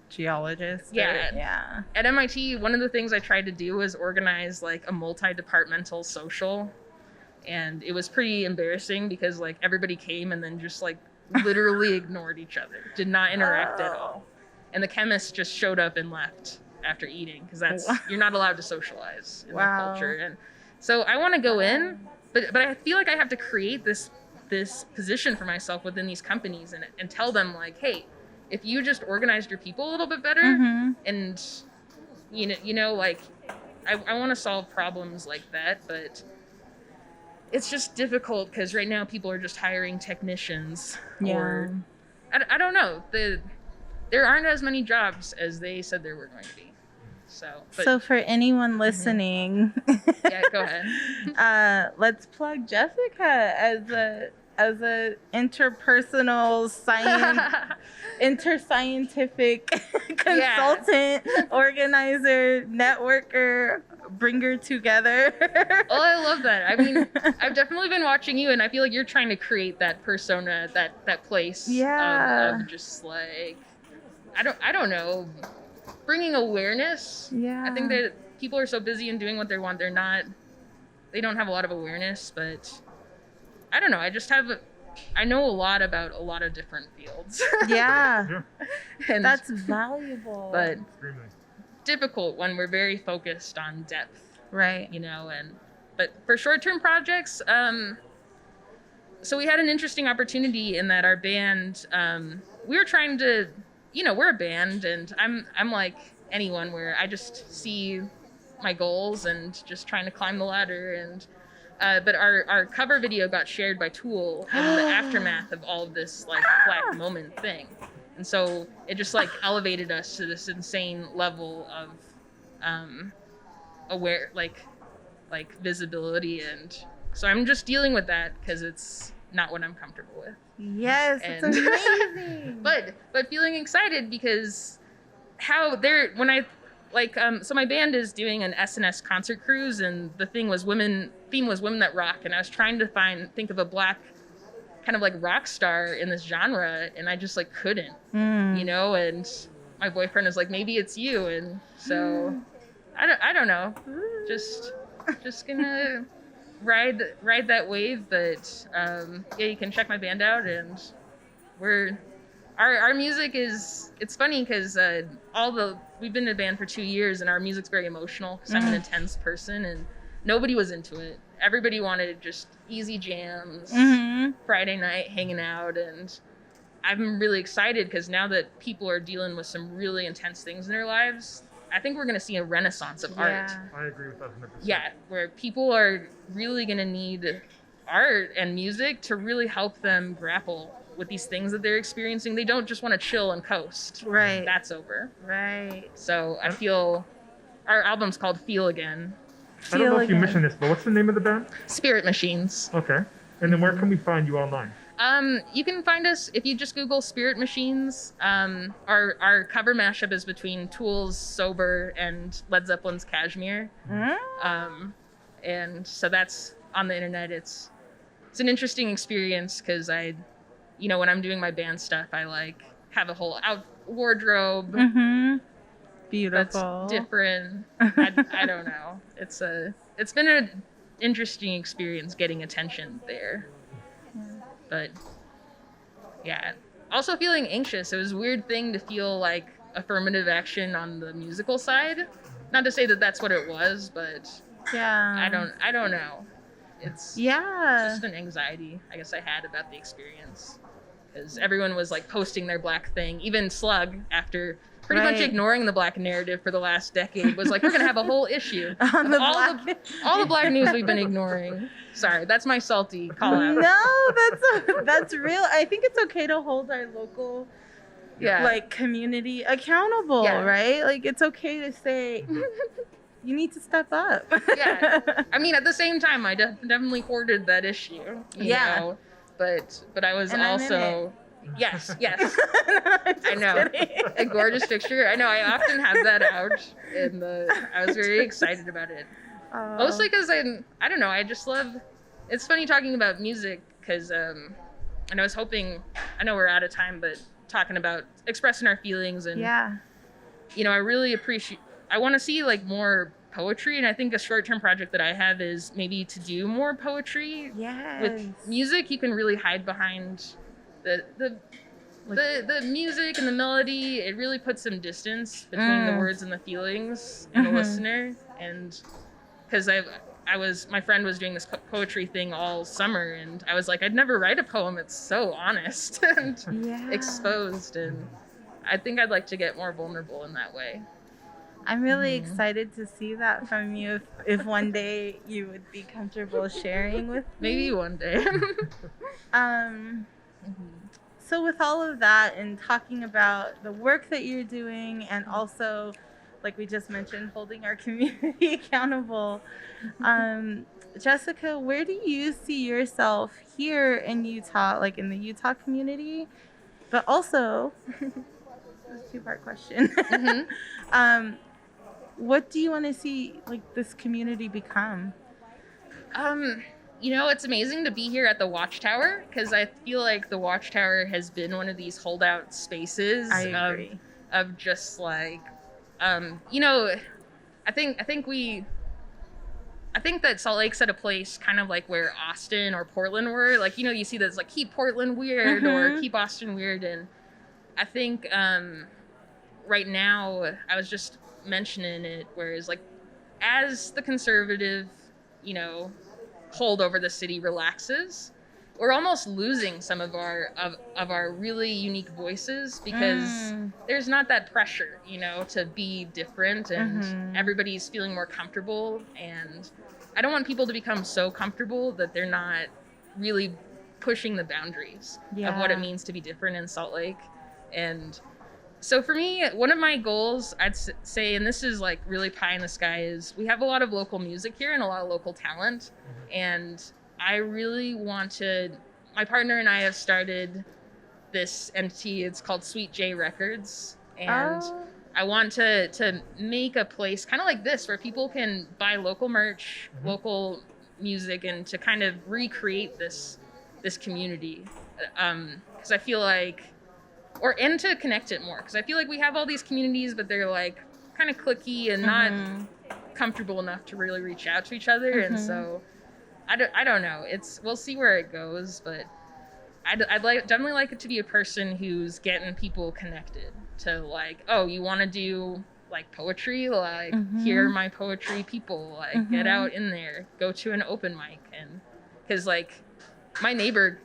[SPEAKER 4] geologists.
[SPEAKER 3] Yeah. At MIT, one of the things I tried to do was organize like a multi-departmental social. And it was pretty embarrassing because like everybody came and then just like literally ignored each other, did not interact at all. And the chemists just showed up and left after eating because you're not allowed to socialize in their culture. And so I want to go in, but I feel like I have to create this position for myself within these companies and tell them like, hey, if you just organized your people a little bit better and you know like I want to solve problems like that, but it's just difficult because right now people are just hiring technicians. Or I don't know. There aren't as many jobs as they said there were going to be. So
[SPEAKER 4] for anyone listening,
[SPEAKER 3] yeah, go ahead.
[SPEAKER 4] Let's plug Jessica as a interscientific consultant, organizer, networker, bringer together.
[SPEAKER 3] Oh, I love that. I mean, I've definitely been watching you, and I feel like you're trying to create that persona, that place of just like, I don't know, bringing awareness.
[SPEAKER 4] Yeah.
[SPEAKER 3] I think that people are so busy in doing what they want, they don't have a lot of awareness, but I don't know. I know a lot about a lot of different fields.
[SPEAKER 4] Yeah.
[SPEAKER 3] And
[SPEAKER 4] that's valuable.
[SPEAKER 3] But difficult when we're very focused on depth.
[SPEAKER 4] Right.
[SPEAKER 3] You know, but for short-term projects, so we had an interesting opportunity in that our band, we were trying to, you know, we're a band and I'm like anyone where I just see my goals and just trying to climb the ladder and but our cover video got shared by Tool in the aftermath of all of this like Black Moment thing. And so it just like elevated us to this insane level of aware, like visibility. And so I'm just dealing with that because it's not what I'm comfortable with.
[SPEAKER 4] Yes, it's amazing.
[SPEAKER 3] but feeling excited because when I so my band is doing an SNS concert cruise, and the theme was women that rock, and I was trying to think of a Black kind of like rock star in this genre, and I just like couldn't, and my boyfriend was like, maybe it's you. And so I don't know, just gonna ride that wave. But yeah, you can check my band out, and our music it's funny because we've been in a band for 2 years, and our music's very emotional because I'm an intense person, and nobody was into it. Everybody wanted just easy jams, Friday night hanging out. And I'm really excited because now that people are dealing with some really intense things in their lives, I think we're going to see a renaissance of art.
[SPEAKER 2] I agree with that 100%.
[SPEAKER 3] Yeah, where people are really going to need art and music to really help them grapple with these things that they're experiencing. They don't just want to chill and coast.
[SPEAKER 4] Right.
[SPEAKER 3] That's over.
[SPEAKER 4] Right.
[SPEAKER 3] So I feel our album's called Feel Again.
[SPEAKER 2] I don't know if you mentioned this, but what's the name of the band?
[SPEAKER 3] Spirit Machines.
[SPEAKER 2] Okay. And then where can we find you online?
[SPEAKER 3] You can find us if you just Google Spirit Machines. Our cover mashup is between Tool's Sober and Led Zeppelin's Kashmir. And so that's on the internet. It's an interesting experience because when I'm doing my band stuff, I like have a whole wardrobe.
[SPEAKER 4] Beautiful.
[SPEAKER 3] That's different. I don't know. It's been an interesting experience getting attention there. But yeah, also feeling anxious. It was a weird thing to feel like affirmative action on the musical side. Not to say that that's what it was, but
[SPEAKER 4] yeah,
[SPEAKER 3] I don't know. It's just an anxiety I guess I had about the experience because everyone was like posting their Black thing. Even Slug, after pretty much ignoring the Black narrative for the last decade, was like, we're gonna have a whole issue on all the Black news we've been ignoring. Sorry, that's my salty call out.
[SPEAKER 4] No, that's real. I think it's okay to hold our local community accountable, right? Like it's okay to say you need to step up.
[SPEAKER 3] I mean, at the same time, I definitely hoarded that issue. You know? But I was also. Yes. I know.
[SPEAKER 4] Kidding.
[SPEAKER 3] A gorgeous picture. I know. I often have that out, and I was very excited about it. Mostly because I don't know. I just love. It's funny talking about music because and I was hoping. I know we're out of time, but talking about expressing our feelings and I really appreciate. I want to see like more poetry, and I think a short-term project that I have is maybe to do more poetry.
[SPEAKER 4] Yes.
[SPEAKER 3] With music, you can really hide behind the music and the melody. It really puts some distance between the words and the feelings and the listener. And because my friend was doing this poetry thing all summer, and I was like, I'd never write a poem. It's so honest and exposed, and I think I'd like to get more vulnerable in that way.
[SPEAKER 4] I'm really excited to see that from you if one day you would be comfortable sharing with me.
[SPEAKER 3] Maybe one day.
[SPEAKER 4] So with all of that and talking about the work that you're doing and also, like we just mentioned, holding our community accountable, Jessica, where do you see yourself here in Utah, like in the Utah community? But also, this is a two-part question. What do you want to see like this community become?
[SPEAKER 3] It's amazing to be here at the Watchtower because I feel like the Watchtower has been one of these holdout spaces.
[SPEAKER 4] I agree.
[SPEAKER 3] Of just like, I think that Salt Lake's at a place kind of like where Austin or Portland were. Like, you see that's like keep Portland weird or keep Austin weird. And I think right now, I was just mentioning it, whereas like as the conservative, hold over the city relaxes, we're almost losing some of our really unique voices because there's not that pressure, to be different, and everybody's feeling more comfortable. And I don't want people to become so comfortable that they're not really pushing the boundaries of what it means to be different in Salt Lake. And so for me, one of my goals, I'd say, and this is like really pie in the sky, is we have a lot of local music here and a lot of local talent. And I really want to, my partner and I have started this entity. It's called Sweet J Records. And I want to make a place kind of like this where people can buy local merch, local music, and to kind of recreate this community. Because I feel like, and to connect it more, because I feel like we have all these communities, but they're like kind of cliquey and not comfortable enough to really reach out to each other. And so I don't know. We'll see where it goes, but I'd definitely like it to be a person who's getting people connected to, like, oh, you want to do like poetry, like hear my poetry people, like get out in there, go to an open mic. And because like my neighbor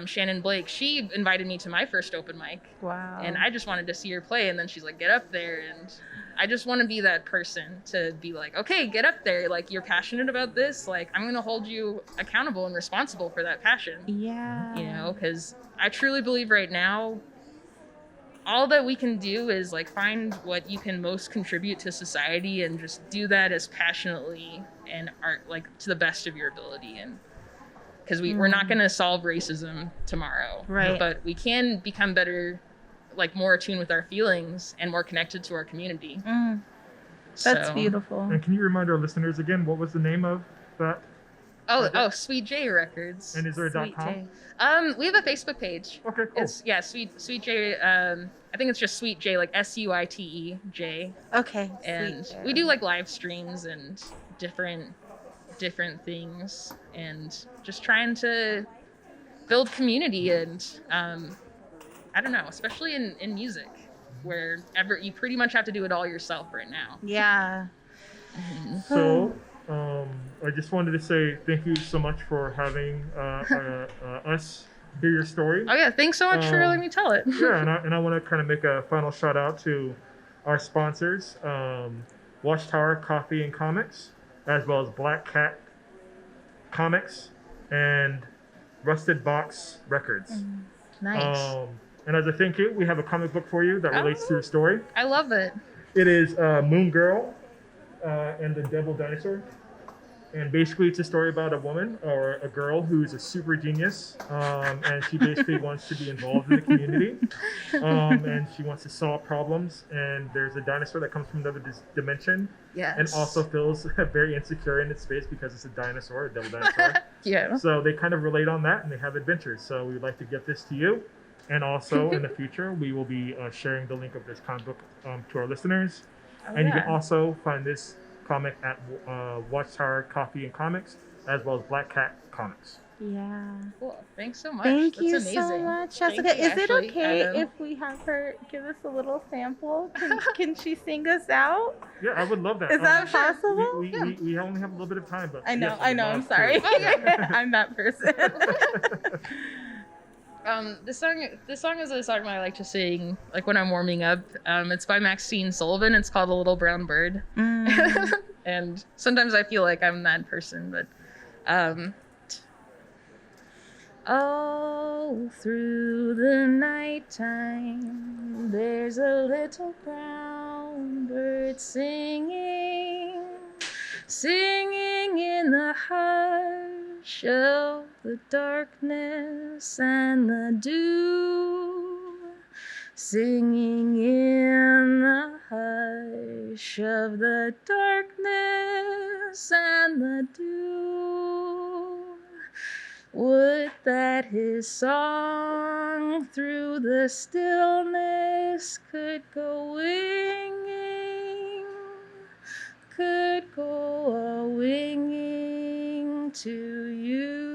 [SPEAKER 3] Shannon Blake, she invited me to my first open mic.
[SPEAKER 4] Wow.
[SPEAKER 3] And I just wanted to see her play, and then she's like, get up there. And I just want to be that person to be like, okay, get up there, like you're passionate about this, like I'm gonna hold you accountable and responsible for that passion.
[SPEAKER 4] Yeah.
[SPEAKER 3] You know, because I truly believe right now all that we can do is like find what you can most contribute to society and just do that as passionately and art, like to the best of your ability. And because we're not going to solve racism tomorrow,
[SPEAKER 4] right?
[SPEAKER 3] But we can become better, like more attuned with our feelings and more connected to our community.
[SPEAKER 4] That's beautiful.
[SPEAKER 2] And can you remind our listeners again, what was the name of that?
[SPEAKER 3] Oh, Sweet J Records.
[SPEAKER 2] And is there a .com?
[SPEAKER 3] We have a Facebook page.
[SPEAKER 2] Okay, cool.
[SPEAKER 3] It's Sweet J. I think it's just Sweet J, like SUITE.
[SPEAKER 4] Okay.
[SPEAKER 3] And we do like live streams and different things, and just trying to build community. And I don't know, especially in music, where you pretty much have to do it all yourself right now.
[SPEAKER 4] Yeah.
[SPEAKER 2] So I just wanted to say thank you so much for having us hear your story.
[SPEAKER 3] Oh yeah, thanks so much for letting me tell it.
[SPEAKER 2] Yeah, and I want to kind of make a final shout out to our sponsors, Watchtower Coffee and Comics, as well as Black Cat Comics and Rusted Box Records.
[SPEAKER 3] Nice.
[SPEAKER 2] And as a thank you, we have a comic book for you that relates to your story.
[SPEAKER 3] I love it.
[SPEAKER 2] It is Moon Girl and the Devil Dinosaur. And basically it's a story about a woman or a girl who's a super genius, and she basically wants to be involved in the community, and she wants to solve problems. And there's a dinosaur that comes from another dimension, and also feels very insecure in its space because it's a dinosaur, a devil dinosaur.
[SPEAKER 3] Yeah.
[SPEAKER 2] So they kind of relate on that, and they have adventures. So we would like to get this to you. And also in the future, we will be sharing the link of this comic book to our listeners. You can also find this comic at Watchtower Coffee and Comics, as well as Black Cat Comics.
[SPEAKER 4] Yeah.
[SPEAKER 3] Cool. Thanks so much.
[SPEAKER 4] Thank you
[SPEAKER 3] amazing.
[SPEAKER 4] so much, Jessica. Is it okay if we have her give us a little sample? Can she sing us out?
[SPEAKER 2] Yeah, I would love that.
[SPEAKER 4] Is that possible?
[SPEAKER 2] We only have a little bit of time, but
[SPEAKER 4] I know.
[SPEAKER 2] Yes,
[SPEAKER 4] I'm sorry. I'm that person.
[SPEAKER 3] This song is a song that I like to sing like when I'm warming up. It's by Maxine Sullivan. It's called A Little Brown Bird. And sometimes I feel like I'm that person, but all through the nighttime there's a little brown bird singing in the hush of the darkness and the dew, singing in the hush of the darkness and the dew. Would that his song through the stillness could go winging, could go a-winging to you,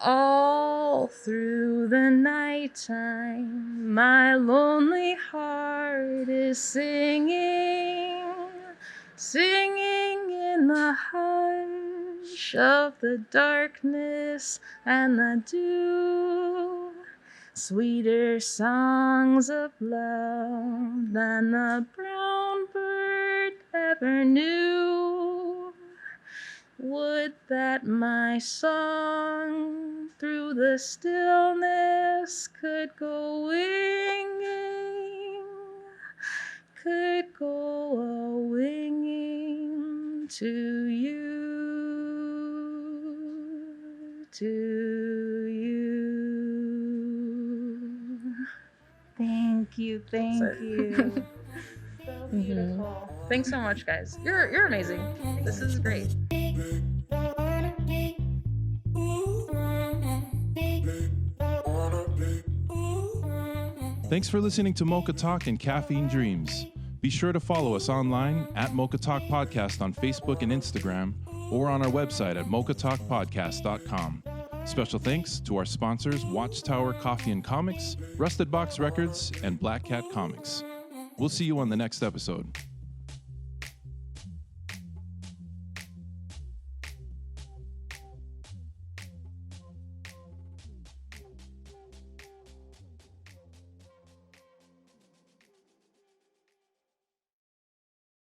[SPEAKER 3] all through the nighttime. My lonely heart is singing in the hush of the darkness and the dew. Sweeter songs of love than the brown bird ever knew. Would that my song through the stillness could go winging, could go a-winging to you, to you.
[SPEAKER 4] Thank you. Thank you. So beautiful.
[SPEAKER 3] Thanks so much, guys. You're amazing. This is great.
[SPEAKER 1] Thanks for listening to Mocha Talk and Caffeine Dreams. Be sure to follow us online at Mocha Talk Podcast on Facebook and Instagram, or on our website at mochatalkpodcast.com. Special thanks to our sponsors, Watchtower Coffee and Comics, Rusted Box Records, and Black Cat Comics. We'll see you on the next episode.